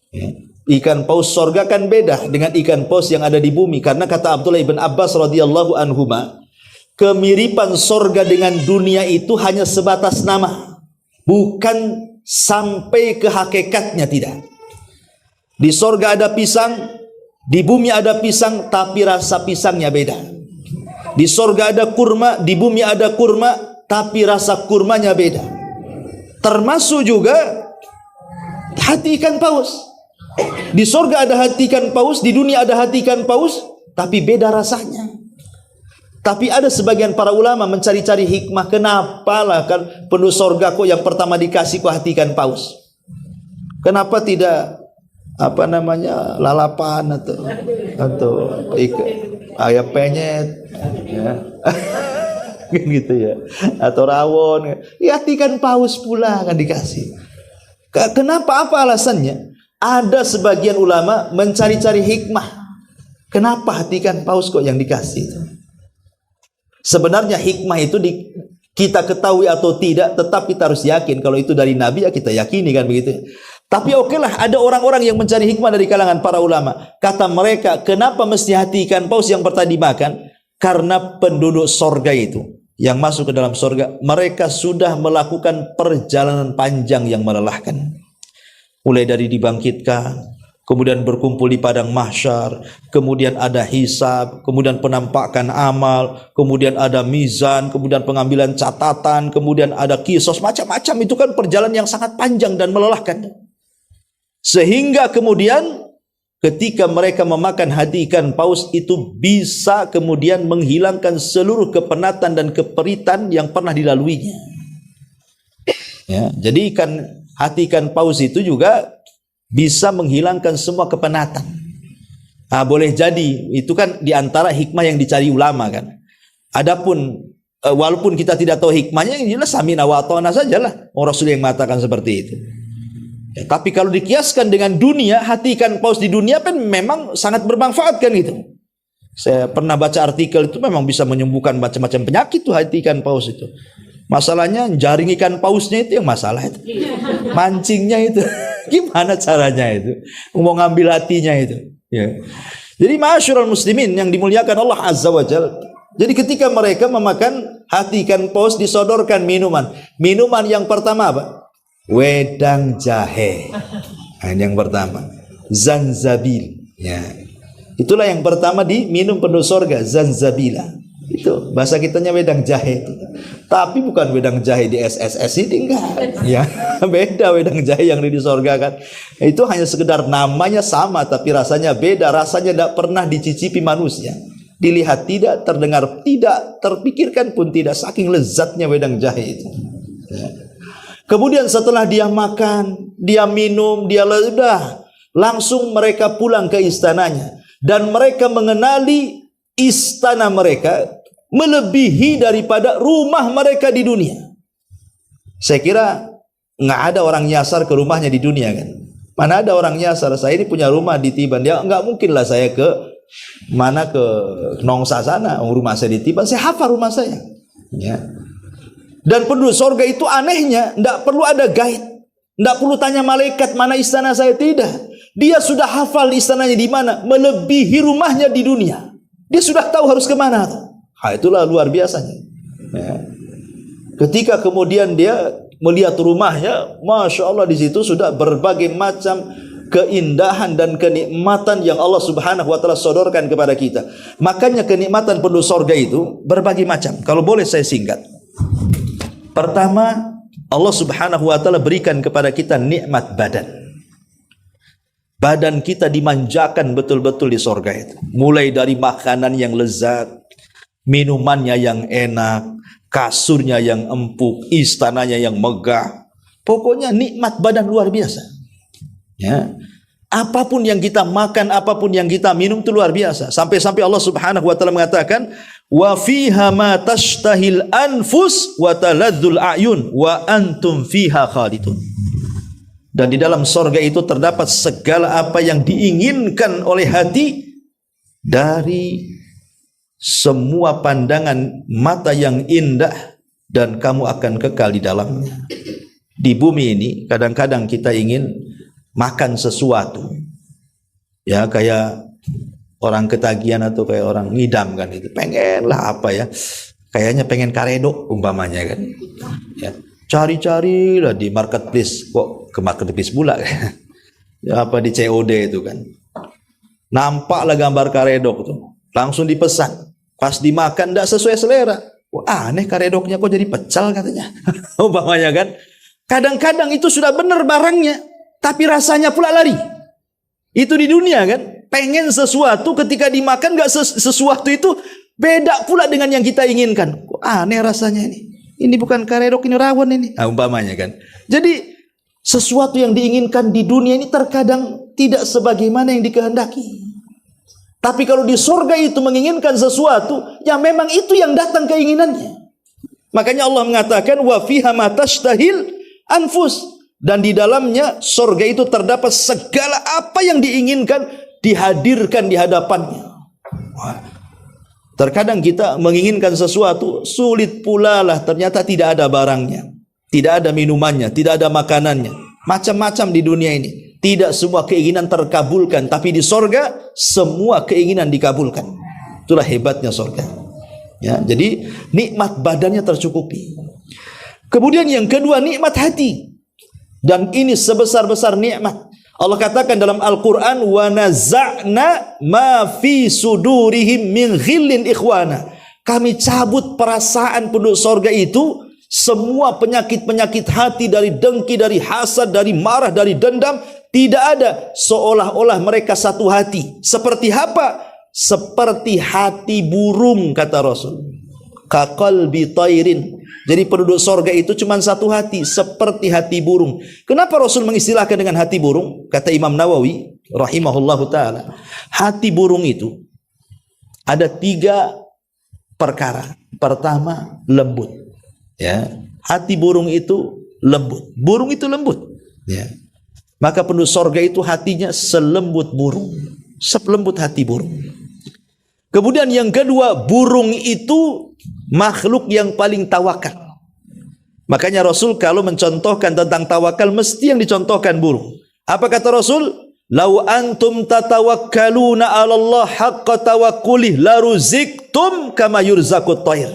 Ya. Ikan paus sorga kan beda dengan ikan paus yang ada di bumi. Karena kata Abdullah ibn Abbas radhiyallahu anhuma, kemiripan sorga dengan dunia itu hanya sebatas nama, bukan sampai ke hakikatnya, tidak. Di sorga ada pisang, di bumi ada pisang, tapi rasa pisangnya beda. Di sorga ada kurma, di bumi ada kurma, tapi rasa kurmanya beda. Termasuk juga hati ikan paus. Di sorga ada hati ikan paus, di dunia ada hati ikan paus, tapi beda rasanya. Tapi ada sebagian para ulama mencari-cari hikmah, kenapa lah kan penduduk sorga kok yang pertama dikasih kok hati ikan paus? Kenapa tidak lalapan atau ayam penyet, ya. Gitu ya, atau rawon, ya ikan paus pula kan dikasih. Kenapa? Apa alasannya? Ada sebagian ulama mencari-cari hikmah, kenapa hati ikan paus kok yang dikasih itu? Sebenarnya hikmah itu kita ketahui atau tidak, tetap kita harus yakin kalau itu dari Nabi, ya kita yakini kan begitu. Tapi okelah, ada orang-orang yang mencari hikmah dari kalangan para ulama. Kata mereka, kenapa mesti hati ikan paus yang pertama dimakan? Karena penduduk sorga itu yang masuk ke dalam sorga, mereka sudah melakukan perjalanan panjang yang melelahkan. Mulai dari dibangkitkan, kemudian berkumpul di padang mahsyar, kemudian ada hisab, kemudian penampakan amal, kemudian ada mizan, kemudian pengambilan catatan, kemudian ada kisos, macam-macam. Itu kan perjalanan yang sangat panjang dan melelahkan. Sehingga kemudian ketika mereka memakan hati ikan paus itu bisa kemudian menghilangkan seluruh kepenatan dan keperitan yang pernah dilaluinya. Ya, jadi hati ikan paus itu juga bisa menghilangkan semua kepenatan. Nah, boleh jadi itu kan diantara hikmah yang dicari ulama kan. Adapun walaupun kita tidak tahu hikmahnya, yang jelas samina wa ata'na sajalah. Rasul yang mengatakan seperti itu. Ya, tapi kalau dikiaskan dengan dunia, hati ikan paus di dunia kan memang sangat bermanfaat kan gitu. Saya pernah baca artikel itu memang bisa menyembuhkan macam-macam penyakit tuh hati ikan paus itu. Masalahnya jaring ikan pausnya itu yang masalah itu. Mancingnya itu. Gimana caranya itu? Mau ngambil hatinya itu. Ya. Jadi ma'asyiral muslimin yang dimuliakan Allah Azza wa Jalla. Jadi ketika mereka memakan hati ikan paus disodorkan minuman. Minuman yang pertama apa? Wedang jahe. Nah, yang pertama zanzabil. Ya. Itulah yang pertama diminum penduduk sorga, zanzabila. Itu bahasa kitanya wedang jahe itu. Tapi bukan wedang jahe di SSS ini, enggak. Ya, beda wedang jahe yang di sorga kan. Itu hanya sekedar namanya sama tapi rasanya beda. Rasanya tidak pernah dicicipi manusia. Dilihat tidak, terdengar tidak, terpikirkan pun tidak, saking lezatnya wedang jahe itu. Ya. Kemudian setelah dia makan, dia minum, dia sudah langsung mereka pulang ke istananya. Dan mereka mengenali istana mereka melebihi daripada rumah mereka di dunia. Saya kira nggak ada orang nyasar ke rumahnya di dunia kan. Mana ada orang nyasar, saya ini punya rumah di Tiban. Ya nggak mungkin lah saya ke Nongsa sana, rumah saya di Tiban. Saya hafal rumah saya. Ya. Dan penduduk sorga itu anehnya, tidak perlu ada guide, tidak perlu tanya malaikat mana istana saya, tidak. Dia sudah hafal istananya di mana, melebihi rumahnya di dunia. Dia sudah tahu harus kemana. Itulah luar biasanya. Ya. Ketika kemudian dia melihat rumahnya, Masya Allah, di situ sudah berbagai macam keindahan dan kenikmatan yang Allah Subhanahu wa Ta'ala sodorkan kepada kita. Makanya kenikmatan penduduk sorga itu berbagai macam. Kalau boleh saya singkat. Pertama, Allah Subhanahu wa Ta'ala berikan kepada kita nikmat badan. Badan kita dimanjakan betul-betul di sorga itu. Mulai dari makanan yang lezat, minumannya yang enak, kasurnya yang empuk, istananya yang megah. Pokoknya nikmat badan luar biasa. Ya, apapun yang kita makan, apapun yang kita minum itu luar biasa. Sampai-sampai Allah Subhanahu wa Ta'ala mengatakan, wa fiha ma tashtahil anfus wa taladzul a'yun wa antum fiha khalidun. Dan di dalam sorga itu terdapat segala apa yang diinginkan oleh hati dari semua pandangan mata yang indah, dan kamu akan kekal di dalamnya. Di bumi ini kadang-kadang kita ingin makan sesuatu, ya, kayak orang ketagihan atau kayak orang ngidam kan, itu pengen lah apa ya, kayaknya pengen karedok umpamanya kan, ya, cari-cari lah di marketplace, kok ke marketplace pula ya, apa di COD itu kan, nampaklah gambar karedok tuh, langsung dipesan, pas dimakan tidak sesuai selera, wah aneh karedoknya kok jadi pecel katanya umpamanya kan. Kadang-kadang itu sudah benar barangnya, tapi rasanya pula lari. Itu di dunia kan, pengen sesuatu, ketika dimakan gak sesuatu itu beda pula dengan yang kita inginkan. Kok aneh rasanya ini. Ini bukan karedok, ini rawon ini. Umpamanya kan. Jadi sesuatu yang diinginkan di dunia ini terkadang tidak sebagaimana yang dikehendaki. Tapi kalau di surga itu menginginkan sesuatu, ya memang itu yang datang keinginannya. Makanya Allah mengatakan wa fiha ma tashtahil anfus, dan di dalamnya surga itu terdapat segala apa yang diinginkan dihadirkan di hadapannya. Wah. Terkadang kita menginginkan sesuatu, sulit pula lah ternyata tidak ada barangnya, tidak ada minumannya, tidak ada makanannya. Macam-macam di dunia ini. Tidak semua keinginan terkabulkan, tapi di surga semua keinginan dikabulkan. Itulah hebatnya surga. Ya, jadi nikmat badannya tercukupi. Kemudian yang kedua, nikmat hati. Dan ini sebesar-besar nikmat. Allah katakan dalam Al-Quran, wa naza'na ma fi sudurihim min ghillin ikhwana. Kami cabut perasaan penduduk sorga itu, semua penyakit-penyakit hati, dari dengki, dari hasad, dari marah, dari dendam, tidak ada. Seolah-olah mereka satu hati. Seperti apa? Seperti hati burung, kata Rasul. Kaqalbi tairin. Jadi penduduk sorga itu cuma satu hati, seperti hati burung. Kenapa Rasul mengistilahkan dengan hati burung? Kata Imam Nawawi rahimahullahu ta'ala, hati burung itu ada 3 perkara. Pertama, lembut. Ya, hati burung itu lembut. Burung itu lembut. Ya. Maka penduduk sorga itu hatinya selembut burung, selembut hati burung. Kemudian yang kedua, burung itu makhluk yang paling tawakal. Makanya Rasul kalau mencontohkan tentang tawakal, mesti yang dicontohkan burung. Apa kata Rasul? Lau antum tatawakkaluna 'ala Allah haqqa tawakkulih la ruziktum kama yurzaqut thair.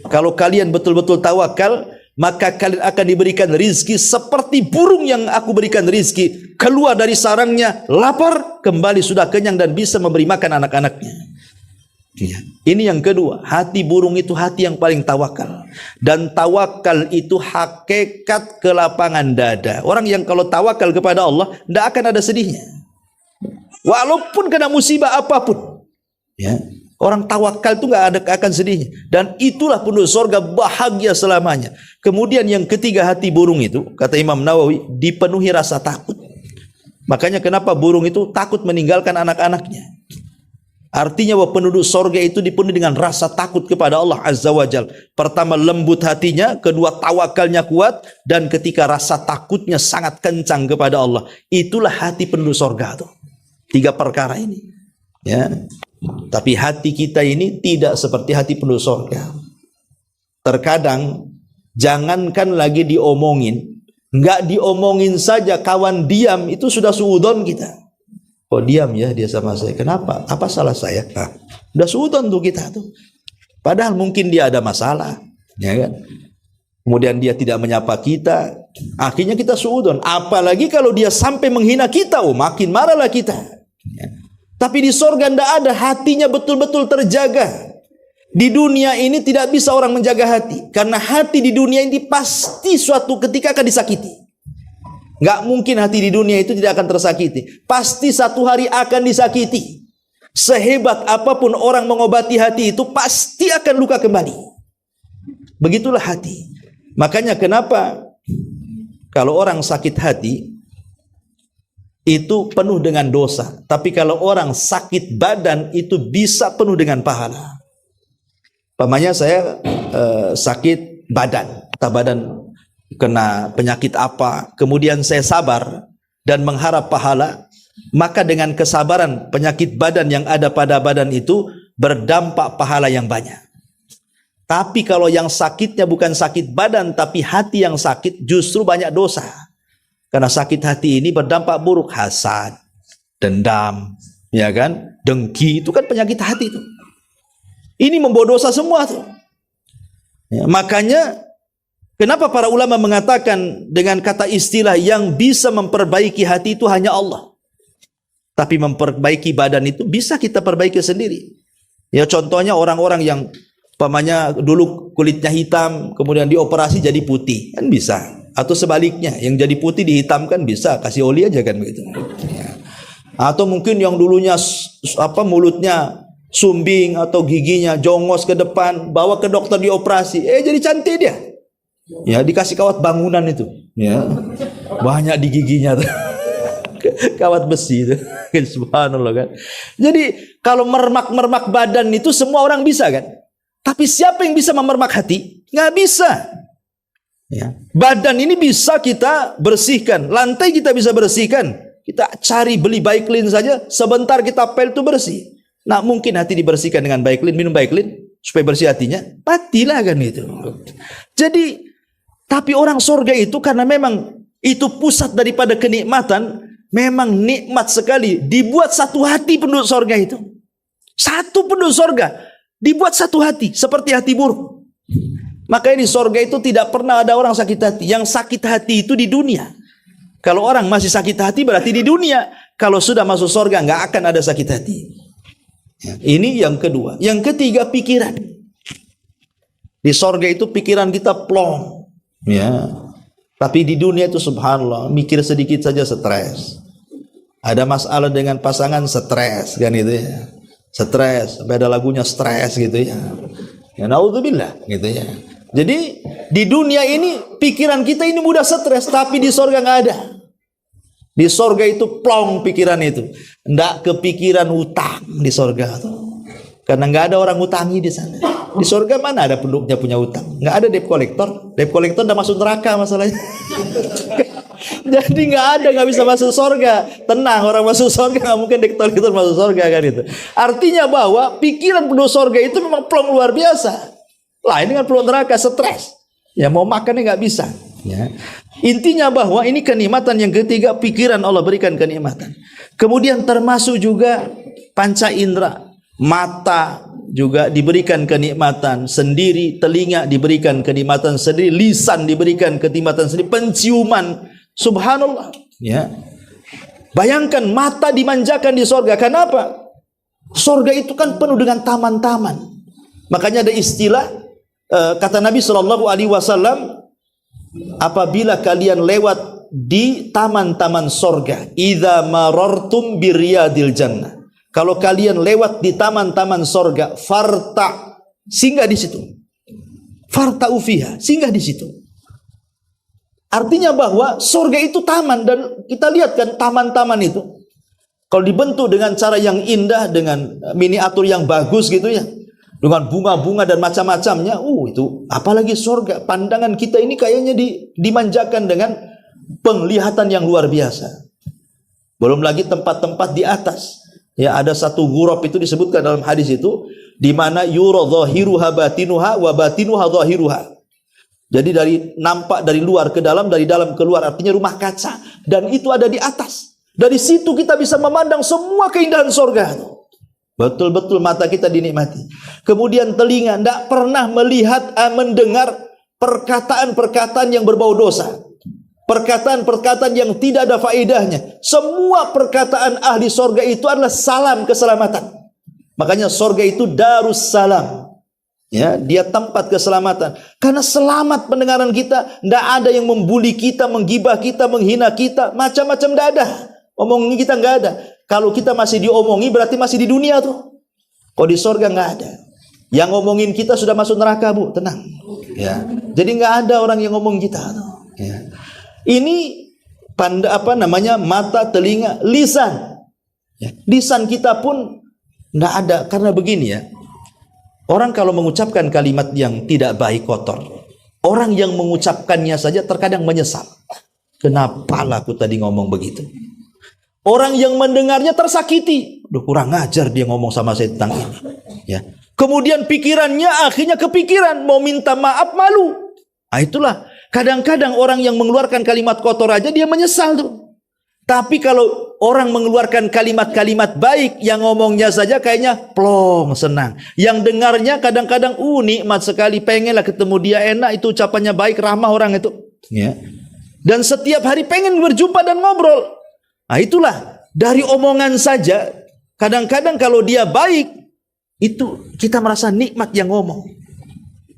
Kalau kalian betul-betul tawakal, maka kalian akan diberikan rizki seperti burung yang aku berikan rizki. Keluar dari sarangnya lapar, kembali sudah kenyang dan bisa memberi makan anak-anaknya. Ya. Ini yang kedua, hati burung itu hati yang paling tawakal. Dan tawakal itu hakikat kelapangan dada. Orang yang kalau tawakal kepada Allah, tidak akan ada sedihnya. Walaupun kena musibah apapun. Ya. Orang tawakal itu nggak akan sedihnya. Dan itulah penduduk surga bahagia selamanya. Kemudian yang ketiga, hati burung itu, kata Imam Nawawi, dipenuhi rasa takut. Makanya kenapa burung itu takut meninggalkan anak-anaknya. Artinya bahwa penduduk sorga itu dipenuhi dengan rasa takut kepada Allah Azza wa Jal. Pertama, lembut hatinya. Kedua, tawakalnya kuat. Dan ketika rasa takutnya sangat kencang kepada Allah. Itulah hati penduduk sorga tuh. 3 perkara ini. Ya. Tapi hati kita ini tidak seperti hati penduduk sorga. Terkadang, jangankan lagi diomongin. Nggak diomongin saja, kawan diam, itu sudah suudon kita. Oh diam ya dia sama saya. Kenapa? Apa salah saya? Nah, udah suudon tuh kita tuh. Padahal mungkin dia ada masalah, ya kan? Kemudian dia tidak menyapa kita, akhirnya kita suudon. Apalagi kalau dia sampai menghina kita, makin marahlah kita. Ya. Tapi di sorga tidak ada, hatinya betul-betul terjaga. Di dunia ini tidak bisa orang menjaga hati, karena hati di dunia ini pasti suatu ketika akan disakiti. Nggak mungkin hati di dunia itu tidak akan tersakiti. Pasti satu hari akan disakiti. Sehebat apapun orang mengobati hati itu, pasti akan luka kembali. Begitulah hati. Makanya kenapa kalau orang sakit hati itu penuh dengan dosa, tapi kalau orang sakit badan itu bisa penuh dengan pahala. Pamannya saya sakit badan, entah badan kena penyakit apa, kemudian saya sabar dan mengharap pahala, maka dengan kesabaran penyakit badan yang ada pada badan itu berdampak pahala yang banyak. Tapi kalau yang sakitnya bukan sakit badan, tapi hati yang sakit, justru banyak dosa. Karena sakit hati ini berdampak buruk, hasad, dendam, ya kan, dengki, itu kan penyakit hati itu. Ini membawa dosa semua tuh. Ya, makanya kenapa para ulama mengatakan dengan kata istilah yang bisa memperbaiki hati itu hanya Allah. Tapi memperbaiki badan itu bisa kita perbaiki sendiri. Ya contohnya orang-orang yang pamannya dulu kulitnya hitam, kemudian dioperasi jadi putih, kan bisa. Atau sebaliknya, yang jadi putih dihitamkan bisa, kasih oli aja kan begitu. Ya. Atau mungkin yang dulunya mulutnya sumbing atau giginya jongos ke depan, bawa ke dokter dioperasi, jadi cantik dia. Ya dikasih kawat bangunan itu, ya banyak di giginya tuh. Kawat besi itu. Subhanallah kan. Jadi kalau mermak-mermak badan itu semua orang bisa kan. Tapi siapa yang bisa memermak hati? Nggak bisa. Ya. Badan ini bisa kita bersihkan, lantai kita bisa bersihkan. Kita cari beli Baiklin saja, sebentar kita pel itu bersih. Nah mungkin hati dibersihkan dengan Baiklin, minum Baiklin supaya bersih hatinya, patilah kan itu. Jadi, tapi orang surga itu karena memang itu pusat daripada kenikmatan, memang nikmat sekali. Dibuat satu hati penduduk surga itu. Satu penduduk surga dibuat satu hati, seperti hati buruk. Maka di sorga itu tidak pernah ada orang sakit hati. Yang sakit hati itu di dunia. Kalau orang masih sakit hati berarti di dunia. Kalau sudah masuk sorga nggak akan ada sakit hati. Ya, ini yang kedua. Yang ketiga pikiran. Di sorga itu pikiran kita plong. Ya. Tapi di dunia itu subhanallah mikir sedikit saja stres. Ada masalah dengan pasangan stres kan itu ya. Stres, sampai ada lagunya stres gitu ya. Ya naudzubillah gitu ya. Jadi di dunia ini pikiran kita ini mudah stres, tapi di sorga nggak ada. Di sorga itu plong pikiran itu, nggak kepikiran utang di sorga tuh. Karena nggak ada orang utangi di sana. Di sorga mana ada penduduknya punya utang? Nggak ada debt collector. Debt collector udah masuk neraka masalahnya. Jadi nggak bisa masuk sorga. Tenang, orang masuk sorga nggak mungkin debt collector masuk sorga kan itu. Artinya bahwa pikiran penduduk sorga itu memang plong luar biasa. Lah ini kan penduduk neraka stres. Ya mau makannya nggak bisa. Ya. Intinya bahwa ini kenikmatan yang ketiga, pikiran Allah berikan kenikmatan. Kemudian termasuk juga panca indera. Mata juga diberikan kenikmatan sendiri, telinga diberikan kenikmatan sendiri, lisan diberikan kenikmatan sendiri, penciuman, subhanallah. Ya. Bayangkan mata dimanjakan di sorga. Kenapa? Sorga itu kan penuh dengan taman-taman. Makanya ada istilah kata Nabi SAW, apabila kalian lewat di taman-taman sorga, idza marartum biryadil jannah. Kalau kalian lewat di taman-taman sorga, farta, singgah di situ. Farta ufiha, singgah di situ. Artinya bahwa sorga itu taman, dan kita lihat kan taman-taman itu, kalau dibentuk dengan cara yang indah, dengan miniatur yang bagus gitu ya, dengan bunga-bunga dan macam-macamnya, itu apalagi sorga. Pandangan kita ini kayaknya dimanjakan dengan penglihatan yang luar biasa. Belum lagi tempat-tempat di atas. Ya, ada satu ghurab itu disebutkan dalam hadis itu, di mana yura dhahiruha batinuha wa batinuha dhahiruha. Jadi dari nampak dari luar ke dalam, dari dalam keluar, artinya rumah kaca, dan itu ada di atas. Dari situ kita bisa memandang semua keindahan sorga. Betul-betul mata kita dinikmati. Kemudian telinga tidak pernah melihat, mendengar perkataan-perkataan yang berbau dosa. Perkataan-perkataan yang tidak ada faedahnya. Semua perkataan ahli sorga itu adalah salam keselamatan. Makanya sorga itu darus salam. Ya, dia tempat keselamatan. Karena selamat pendengaran kita. Tidak ada yang membuli kita, menggibah kita, menghina kita. Macam-macam tidak ada. Omongin kita nggak ada. Kalau kita masih diomongi berarti masih di dunia tuh. Kalau di sorga nggak ada. Yang ngomongin kita sudah masuk neraka, Bu, tenang. Ya. Jadi nggak ada orang yang ngomong kita tuh. Ya. Ini mata, telinga, lisan. Ya. Lisan kita pun nggak ada, karena begini ya. Orang kalau mengucapkan kalimat yang tidak baik, kotor, orang yang mengucapkannya saja terkadang menyesal. Kenapa lah aku tadi ngomong begitu? Orang yang mendengarnya tersakiti. Duh, kurang ajar dia ngomong sama saya tentang ini. Ya. Kemudian pikirannya akhirnya kepikiran mau minta maaf, malu. Nah, itulah kadang-kadang orang yang mengeluarkan kalimat kotor aja dia menyesal tuh. Tapi kalau orang mengeluarkan kalimat-kalimat baik, yang ngomongnya saja kayaknya plong, senang. Yang dengarnya kadang-kadang nikmat sekali, pengenlah ketemu dia, enak, itu ucapannya baik, ramah orang itu. Ya. Dan setiap hari pengen berjumpa dan ngobrol. Nah, itulah dari omongan saja. Kadang-kadang kalau dia baik, itu kita merasa nikmat yang ngomong.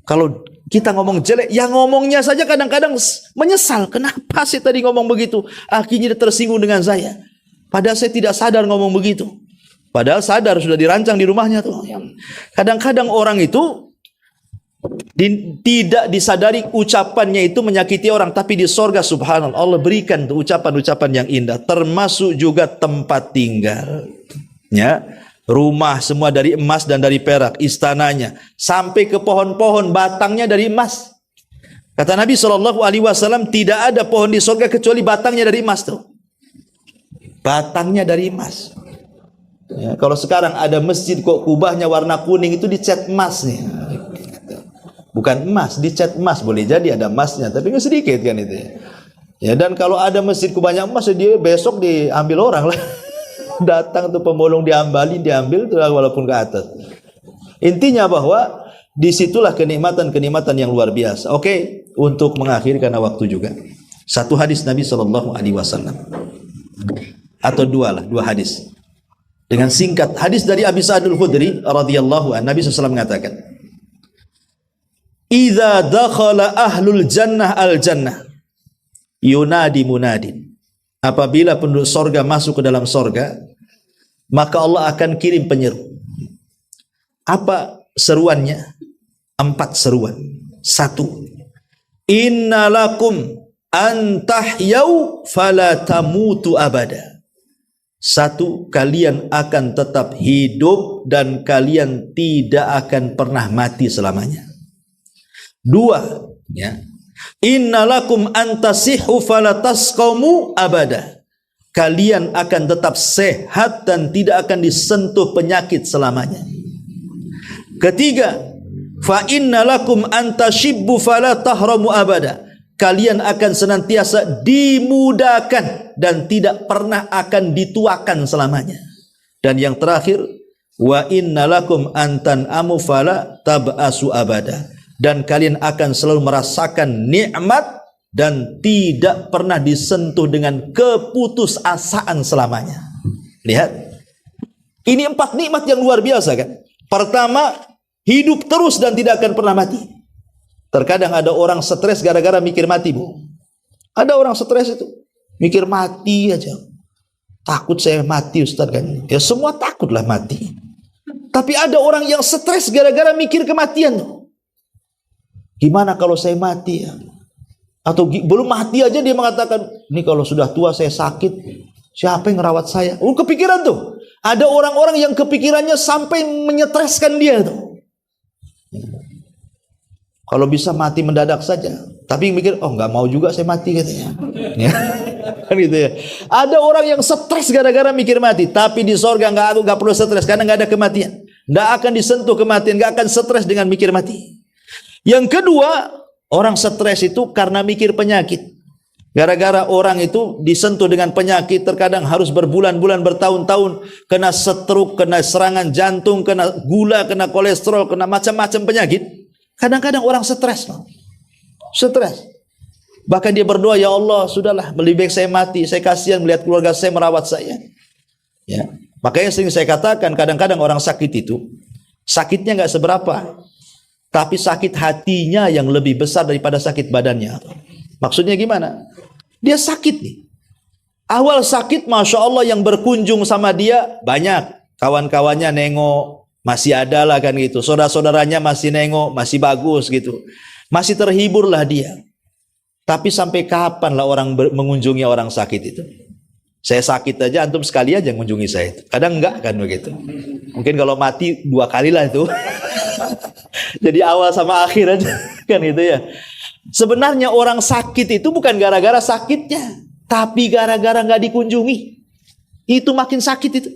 Kalau kita ngomong jelek, yang ngomongnya saja kadang-kadang menyesal. Kenapa sih tadi ngomong begitu? Akhirnya dia tersinggung dengan saya. Padahal saya tidak sadar ngomong begitu. Padahal sadar, sudah dirancang di rumahnya tuh. Kadang-kadang orang itu tidak disadari ucapannya itu menyakiti orang. Tapi di sorga subhanallah, Allah berikan tuh ucapan-ucapan yang indah. Termasuk juga tempat tinggal. Ya. Rumah semua dari emas dan dari perak, istananya sampai ke pohon-pohon batangnya dari emas. Kata Nabi SAW, tidak ada pohon di surga kecuali batangnya dari emas tuh. Batangnya dari emas. Ya, kalau sekarang ada masjid kok kubahnya warna kuning, itu dicat emas nih. Bukan emas, dicat emas. Boleh jadi ada emasnya, tapi nggak sedikit kan itu. Ya, dan kalau ada masjid kubahnya emas, dia besok diambil orang lah. Datang tuh pemulung diambil tuh walaupun ke atas. Intinya bahwa disitulah kenikmatan-kenikmatan yang luar biasa. Oke, untuk mengakhiri karena waktu juga. Satu hadis Nabi SAW, atau dua hadis. Dengan singkat, hadis dari Abi Sa'id Al-Khudri radhiyallahu anhu, Nabi SAW mengatakan, "Idza dakhala ahlul jannah al-jannah, yunadi munadin." Apabila penduduk sorga masuk ke dalam sorga, maka Allah akan kirim penyeru. Apa seruannya? 4 seruan. 1. Innalakum antahyau fala tamutu abada. 1. Kalian akan tetap hidup dan kalian tidak akan pernah mati selamanya. 2. Ya. Innalakum antasihu falatasqamu abada. Kalian akan tetap sehat dan tidak akan disentuh penyakit selamanya. 3. Fa innalakum antashibbu falatahramu abada. Kalian akan senantiasa dimudahkan dan tidak pernah akan dituakan selamanya. Dan yang terakhir, wa innalakum antanamu falatab'asu abada. Dan kalian akan selalu merasakan nikmat dan tidak pernah disentuh dengan keputusasaan selamanya. Lihat, ini 4 nikmat yang luar biasa kan. Pertama, hidup terus dan tidak akan pernah mati. Terkadang ada orang stres gara-gara mikir mati, Bu. Ada orang stres itu mikir mati aja. Takut saya mati, Ustaz kan. Ya semua takutlah mati. Tapi ada orang yang stres gara-gara mikir kematian tuh. Gimana kalau saya mati ya? Atau belum mati aja dia mengatakan, ini kalau sudah tua saya sakit, siapa yang ngerawat saya? Kepikiran tuh. Ada orang-orang yang kepikirannya sampai menyetreskan dia tuh. Kalau bisa mati mendadak saja. Tapi mikir, nggak mau juga saya mati katanya. Ya. Gitu ya. Ada orang yang stres gara-gara mikir mati. Tapi di sorga nggak perlu stres karena nggak ada kematian. Nggak akan disentuh kematian, nggak akan stres dengan mikir mati. Yang kedua, orang stres itu karena mikir penyakit. Gara-gara orang itu disentuh dengan penyakit, terkadang harus berbulan-bulan, bertahun-tahun, kena stroke, kena serangan jantung, kena gula, kena kolesterol, kena macam-macam penyakit. Kadang-kadang orang stres. Stres. Bahkan dia berdoa, ya Allah, sudahlah, lebih baik saya mati. Saya kasihan melihat keluarga saya merawat saya. Ya. Makanya sering saya katakan, kadang-kadang orang sakit itu, sakitnya nggak seberapa, tapi sakit hatinya yang lebih besar daripada sakit badannya. Maksudnya gimana? Dia sakit nih. Awal sakit, Masya Allah, yang berkunjung sama dia banyak. Kawan-kawannya nengok, masih ada lah kan gitu. Saudara-saudaranya masih nengok, masih bagus gitu. Masih terhibur lah dia. Tapi sampai kapan lah orang mengunjungi orang sakit itu? Saya sakit aja, antum sekali aja mengunjungi saya itu. Kadang enggak kan begitu. Mungkin kalau mati 2 kali lah itu. Jadi awal sama akhir aja kan gitu ya. Sebenarnya orang sakit itu bukan gara-gara sakitnya, tapi gara-gara nggak dikunjungi. Itu makin sakit itu.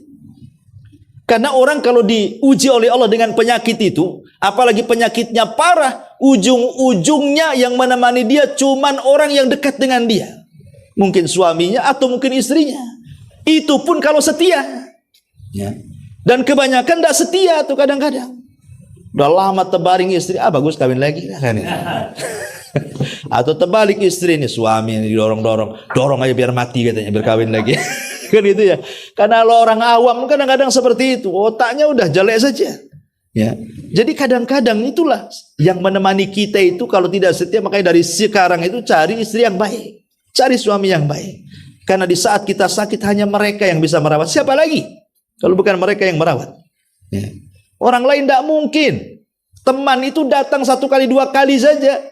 Karena orang kalau diuji oleh Allah dengan penyakit itu, apalagi penyakitnya parah, ujung-ujungnya yang menemani dia cuman orang yang dekat dengan dia. Mungkin suaminya atau mungkin istrinya. Itu pun kalau setia. Ya. Dan kebanyakan tidak setia tuh kadang-kadang. Udah lama terbaring istri, bagus kawin lagi kan ya. Atau terbalik istri ini, suami yang didorong-dorong, dorong aja biar mati katanya, biar kawin lagi. Kan itu ya. Karena lo orang awam kadang-kadang seperti itu, otaknya udah jelek saja. Ya. Jadi kadang-kadang itulah yang menemani kita itu kalau tidak setia, makanya dari sekarang itu cari istri yang baik, cari suami yang baik. Karena di saat kita sakit hanya mereka yang bisa merawat. Siapa lagi kalau bukan mereka yang merawat? Ya. Orang lain tidak mungkin. Teman itu datang 1 kali 2 kali saja.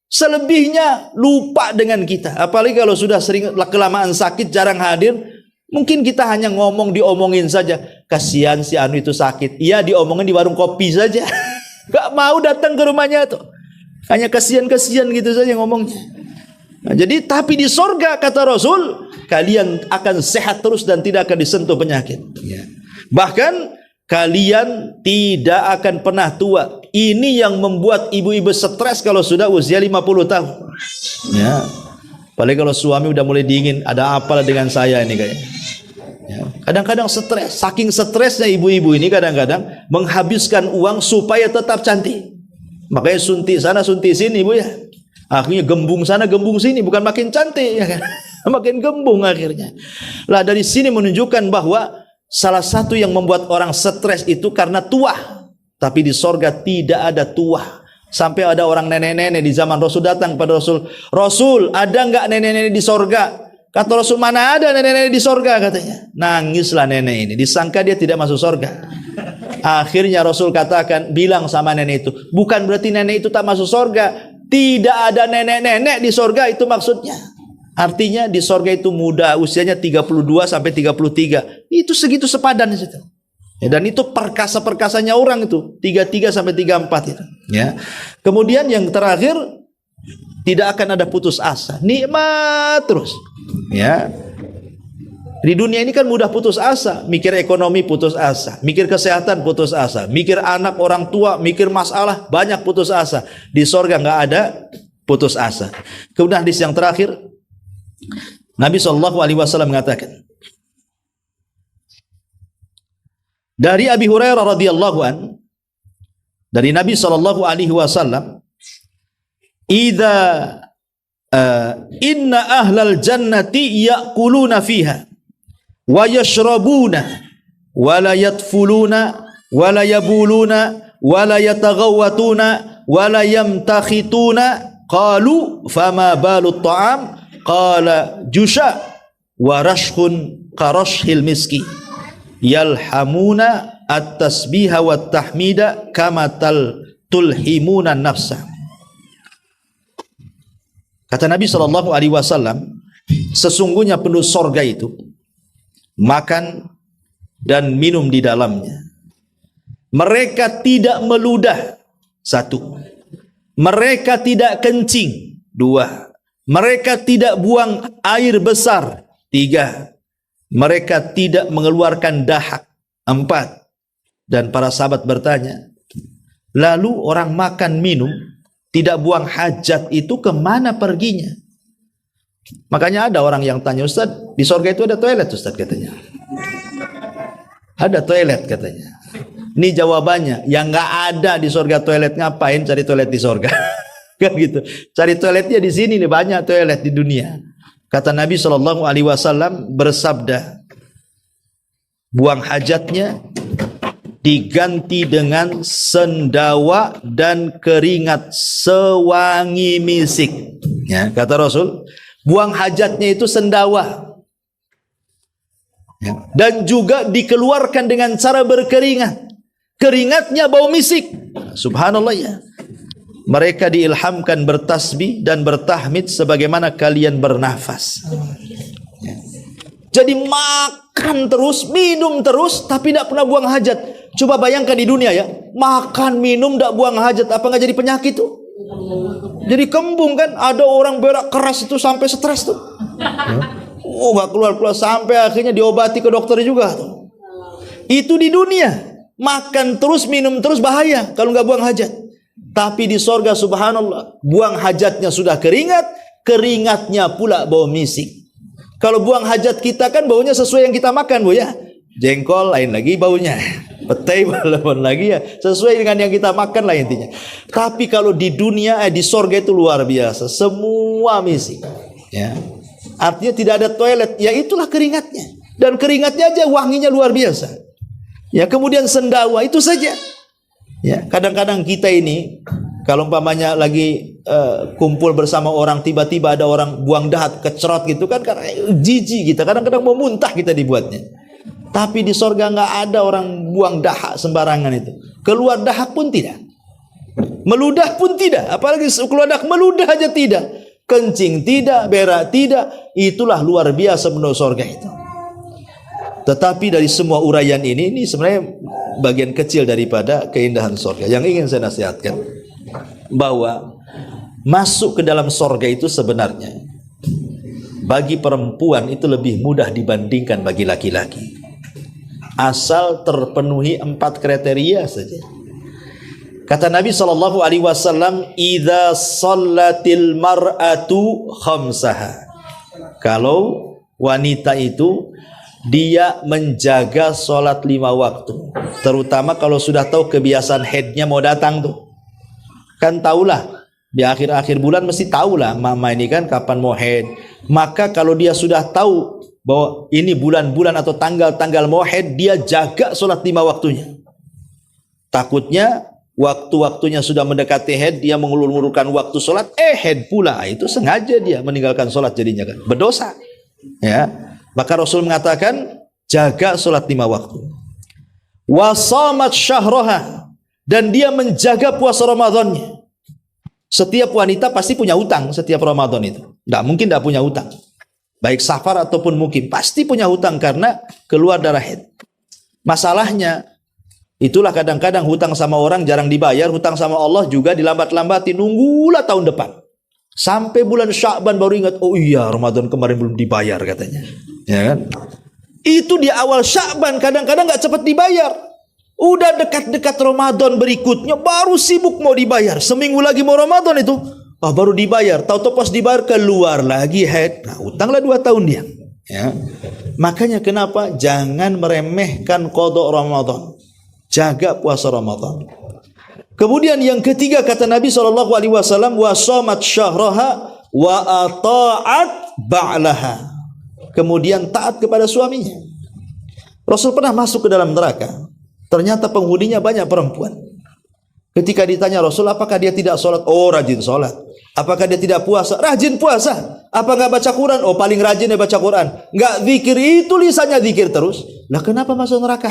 Selebihnya lupa dengan kita. Apalagi kalau sudah sering kelamaan sakit, jarang hadir, mungkin kita hanya diomongin saja. Kasihan si Anu itu sakit. Iya, diomongin di warung kopi saja. Gak mau datang ke rumahnya tuh. Hanya kasihan-kasihan gitu saja ngomongnya. Nah, jadi tapi di sorga kata Rasul, kalian akan sehat terus dan tidak akan disentuh penyakit. Ya. Bahkan kalian tidak akan pernah tua. Ini yang membuat ibu-ibu stres kalau sudah usia 50 tahun. Ya. Apalagi kalau suami udah mulai dingin, ada apalah dengan saya ini kayaknya. Ya. Kadang-kadang stres, saking stresnya ibu-ibu ini kadang-kadang menghabiskan uang supaya tetap cantik. Makanya suntik sana, suntik sini, Bu ya. Akhirnya gembung sana, gembung sini, bukan makin cantik ya kan. Makin gembung akhirnya. Lah dari sini menunjukkan bahwa salah satu yang membuat orang stres itu karena tua. Tapi di sorga tidak ada tua. Sampai ada orang nenek-nenek di zaman Rasul datang pada Rasul. Rasul, ada nggak nenek-nenek di sorga? Kata Rasul, mana ada nenek-nenek di sorga katanya. Nangislah nenek ini. Disangka dia tidak masuk sorga. Akhirnya Rasul katakan, bilang sama nenek itu, bukan berarti nenek itu tak masuk sorga. Tidak ada nenek-nenek di sorga, itu maksudnya. Artinya di sorga itu muda, usianya 32 sampai 33. Itu segitu sepadan di situ. Ya, dan itu perkasa-perkasanya orang itu 33 sampai 34 itu. Ya. Kemudian yang terakhir, tidak akan ada putus asa, nikmat terus. Ya. Di dunia ini kan mudah putus asa, mikir ekonomi putus asa, mikir kesehatan putus asa, mikir anak orang tua, mikir masalah banyak putus asa. Di sorga nggak ada putus asa. Kemudian hadis yang terakhir, Nabi SAW mengatakan, dari Abi Hurairah radhiyallahu an, dari Nabi SAW, idza inna ahlal jannati ya'kuluna fiha wa yashrabuna wa la yatfuluna wa la yabuluna wa la yataghawwatuna wa la yamtakhituna. Qalu fama balu ta'am? Qala jusha wa rashkhun karashhil miski yalhamuna at-tasbiha wa tahmida kama tulhimuna nafsa. Kata Nabi SAW, sesungguhnya penduduk sorga itu makan dan minum di dalamnya. Mereka tidak meludah, 1. Mereka tidak kencing, 2. Mereka tidak buang air besar, 3. Mereka tidak mengeluarkan dahak, 4. Dan para sahabat bertanya, lalu orang makan minum tidak buang hajat itu kemana perginya? Makanya ada orang yang tanya, Ustaz, di sorga itu ada toilet Ustaz katanya. Ada toilet katanya. Ini jawabannya, yang nggak ada di sorga toilet, ngapain cari toilet di sorga? Kan gitu. Cari toiletnya di sini nih, banyak toilet di dunia. Kata Nabi SAW bersabda, buang hajatnya diganti dengan sendawa dan keringat sewangi misik. Ya, kata Rasul, buang hajatnya itu sendawa. Ya. Dan juga dikeluarkan dengan cara berkeringat. Keringatnya bau misik. Subhanallah ya. Mereka diilhamkan bertasbih dan bertahmid sebagaimana kalian bernafas. Ya. Jadi makan terus, minum terus, tapi tidak pernah buang hajat. Coba bayangkan di dunia ya, makan, minum, tidak buang hajat, apa nggak jadi penyakit tuh? Jadi kembung kan? Ada orang berak keras itu sampai stres tuh. Oh, nggak keluar-keluar sampai akhirnya diobati ke dokter juga tuh. Itu di dunia. Makan terus, minum terus bahaya kalau nggak buang hajat. Tapi di sorga subhanallah, buang hajatnya sudah keringat, keringatnya pula bau misik. Kalau buang hajat kita kan baunya sesuai yang kita makan, Bu ya. Jengkol lain lagi baunya, petai lain lagi ya, sesuai dengan yang kita makan lah intinya. Tapi kalau di dunia, di sorga itu luar biasa, semua misik. Ya. Artinya tidak ada toilet, ya itulah keringatnya. Dan keringatnya aja wanginya luar biasa. Ya, kemudian sendawa itu saja. Ya, kadang-kadang kita ini kalau umpamanya lagi kumpul bersama orang, tiba-tiba ada orang buang dahat kecerot gitu kan, karena jijik kita, kadang-kadang mau muntah kita dibuatnya. Tapi di sorga nggak ada orang buang dahak sembarangan itu. Keluar dahak pun tidak, meludah pun tidak, apalagi keluar dahak meludah aja tidak, kencing tidak, berak tidak. Itulah luar biasa menurut sorga itu. Tetapi dari semua uraian ini sebenarnya bagian kecil daripada keindahan sorga. Yang ingin saya nasihatkan, bahwa masuk ke dalam sorga itu sebenarnya bagi perempuan itu lebih mudah dibandingkan bagi laki-laki. Asal terpenuhi 4 kriteria saja. Kata Nabi SAW, "Idza shallatil mar'atu khamsaha." Kalau wanita itu dia menjaga sholat 5 waktu, terutama kalau sudah tahu kebiasaan haidnya mau datang tuh. Kan tahulah di akhir-akhir bulan mesti tahulah mama ini kan kapan mau haid. Maka kalau dia sudah tahu bahwa ini bulan-bulan atau tanggal-tanggal mau haid, dia jaga sholat 5 waktunya. Takutnya waktu-waktunya sudah mendekati haid, dia mengulur-ulurkan waktu sholat, haid pula. Itu sengaja dia meninggalkan sholat jadinya kan, berdosa. Ya, maka Rasul mengatakan jaga sholat 5 waktu. Wasamat syahroha, dan dia menjaga puasa Ramadannya. Setiap wanita pasti punya utang setiap Ramadan itu. Tidak mungkin tidak punya utang. Baik safar ataupun mukim, pasti punya hutang karena keluar darah haid. Masalahnya, itulah kadang-kadang hutang sama orang jarang dibayar, hutang sama Allah juga dilambat-lambati, nunggulah tahun depan. Sampai bulan Sya'ban baru ingat, oh iya Ramadan kemarin belum dibayar katanya. Ya kan? Itu di awal Sya'ban kadang-kadang nggak cepat dibayar. Udah dekat-dekat Ramadan berikutnya baru sibuk mau dibayar. Seminggu lagi mau Ramadan itu, baru dibayar. Tahu-tahu pas dibayar keluar lagi haid. Nah, utanglah 2 tahun dia. Ya. Makanya kenapa jangan meremehkan qada Ramadan. Jaga puasa Ramadan. Kemudian yang ketiga kata Nabi SAW, wa shamat syahraha wa ata'at ba'laha. Kemudian taat kepada suaminya. Rasul pernah masuk ke dalam neraka. Ternyata penghuninya banyak perempuan. Ketika ditanya Rasul, apakah dia tidak sholat? Oh, rajin sholat. Apakah dia tidak puasa? Rajin puasa. Apa nggak baca Quran? Oh, paling rajin dia baca Quran. Nggak zikir, itu lisannya zikir terus. Lah kenapa masuk neraka?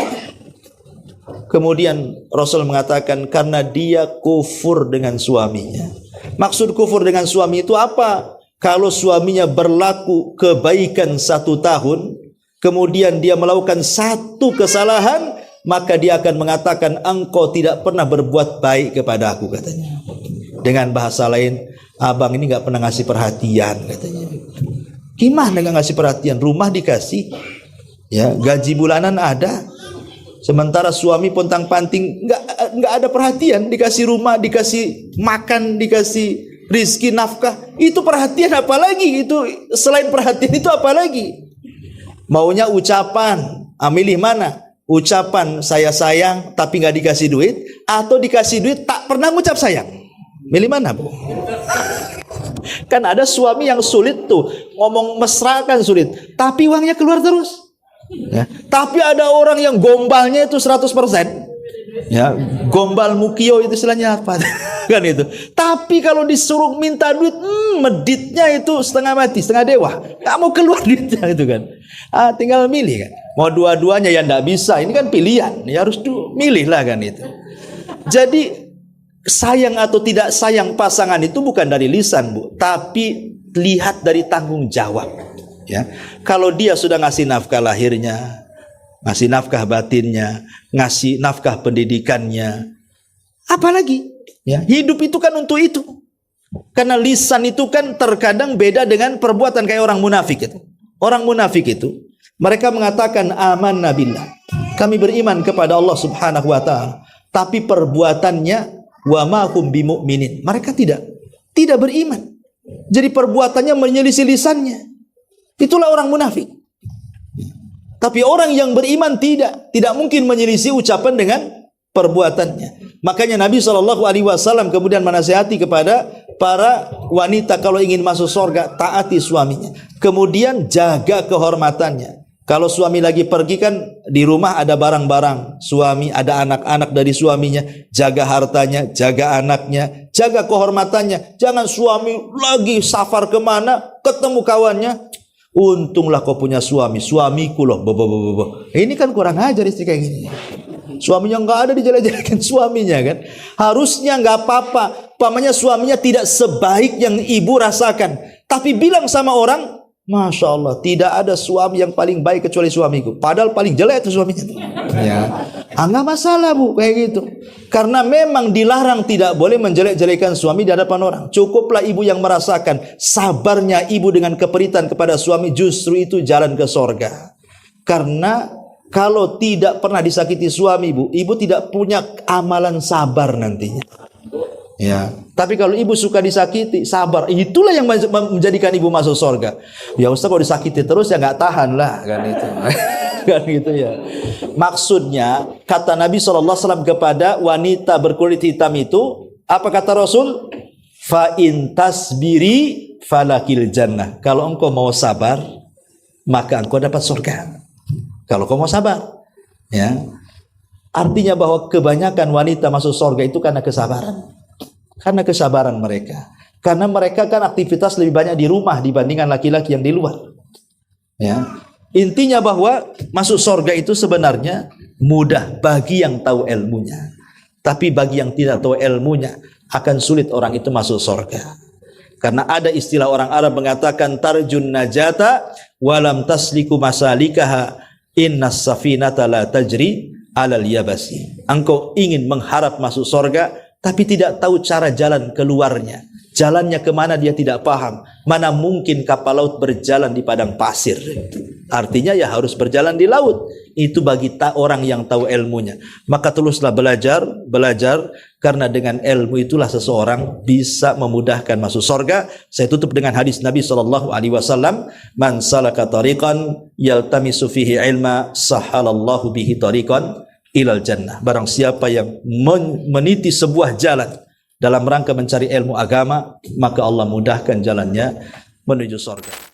Kemudian Rasul mengatakan karena dia kufur dengan suaminya. Maksud kufur dengan suami itu apa? Kalau suaminya berlaku kebaikan 1 tahun, kemudian dia melakukan 1 kesalahan, maka dia akan mengatakan engkau tidak pernah berbuat baik kepada aku katanya. Dengan bahasa lain, abang ini nggak pernah ngasih perhatian katanya. Gimana nggak ngasih perhatian? Rumah dikasih, ya gaji bulanan ada, sementara suami pontang panting nggak ada perhatian. Dikasih rumah, dikasih makan, dikasih rizki, nafkah, itu perhatian apa lagi? Itu selain perhatian itu apa lagi? Maunya ucapan, milih mana? Ucapan saya sayang tapi nggak dikasih duit, atau dikasih duit tak pernah ngucap sayang? Milih mana, Bu? Kan ada suami yang sulit tuh, ngomong mesra kan sulit, tapi uangnya keluar terus. Ya. Tapi ada orang yang gombalnya itu 100%. Ya, gombal mukio itu istilahnya apa? Kan itu. Tapi kalau disuruh minta duit, meditnya itu setengah mati, setengah dewa. Nggak mau keluar duitnya itu kan. Tinggal milih kan. Mau dua-duanya ya nggak bisa. Ini kan pilihan. Ya harus milih lah kan itu. Jadi sayang atau tidak sayang pasangan itu bukan dari lisan, Bu, tapi lihat dari tanggung jawab. Ya, kalau dia sudah ngasih nafkah lahirnya, ngasih nafkah batinnya, ngasih nafkah pendidikannya, apalagi? Ya, hidup itu kan untuk itu. Karena lisan itu kan terkadang beda dengan perbuatan, kayak orang munafik itu. Orang munafik itu mereka mengatakan amanna billah, kami beriman kepada Allah Subhanahu wa taala, tapi perbuatannya wa ma hum bimu'minin, mereka tidak beriman. Jadi perbuatannya menyelisih lisannya. Itulah orang munafik. Tapi orang yang beriman tidak mungkin menyelisih ucapan dengan perbuatannya. Makanya Nabi SAW kemudian menasihati kepada para wanita, kalau ingin masuk surga taati suaminya, kemudian jaga kehormatannya. Kalau suami lagi pergi kan di rumah ada barang-barang suami, ada anak-anak dari suaminya, jaga hartanya, jaga anaknya, jaga kehormatannya. Jangan suami lagi safar kemana, ketemu kawannya, untunglah kau punya suami, suamiku loh, ini kan kurang ajar istri kayak gini. Suaminya nggak ada, dijelek-jelekan suaminya kan. Harusnya nggak apa-apa, pamannya suaminya tidak sebaik yang ibu rasakan, tapi bilang sama orang, Masya Allah, tidak ada suami yang paling baik kecuali suamiku. Padahal paling jelek itu suaminya. Ya, nggak masalah, Bu, kayak gitu. Karena memang dilarang tidak boleh menjelek-jelekan suami di hadapan orang. Cukuplah ibu yang merasakan sabarnya ibu dengan keperitan kepada suami, justru itu jalan ke sorga. Karena kalau tidak pernah disakiti suami, ibu tidak punya amalan sabar nantinya. Ya, tapi kalau ibu suka disakiti, sabar, itulah yang menjadikan ibu masuk surga. Ya Ustaz, kalau disakiti terus ya nggak tahan lah kan itu. Kan gitu ya. Maksudnya kata Nabi SAW kepada wanita berkulit hitam itu, apa kata Rasul? Fa in tasbiri falakil jannah. Kalau engkau mau sabar, maka engkau dapat surga. Kalau kau mau sabar, ya. Artinya bahwa kebanyakan wanita masuk surga itu karena kesabaran. Karena kesabaran mereka. Karena mereka kan aktivitas lebih banyak di rumah dibandingkan laki-laki yang di luar. Ya. Intinya bahwa masuk surga itu sebenarnya mudah bagi yang tahu ilmunya. Tapi bagi yang tidak tahu ilmunya akan sulit orang itu masuk surga. Karena ada istilah orang Arab mengatakan tarjun najata walam tasliku masalikaha innas safinata la tajri alal yabasi. Engkau ingin mengharap masuk surga tapi tidak tahu cara jalan keluarnya. Jalannya kemana dia tidak paham. Mana mungkin kapal laut berjalan di padang pasir. Artinya ya harus berjalan di laut. Itu bagi orang yang tahu ilmunya. Maka teruslah belajar. Karena dengan ilmu itulah seseorang bisa memudahkan masuk surga. Saya tutup dengan hadis Nabi SAW. Man salaka tariqan yaltamisu fihi ilma sahalallahu bihi tariqan ilal jannah. Barang siapa yang meniti sebuah jalan dalam rangka mencari ilmu agama, maka Allah mudahkan jalannya menuju surga.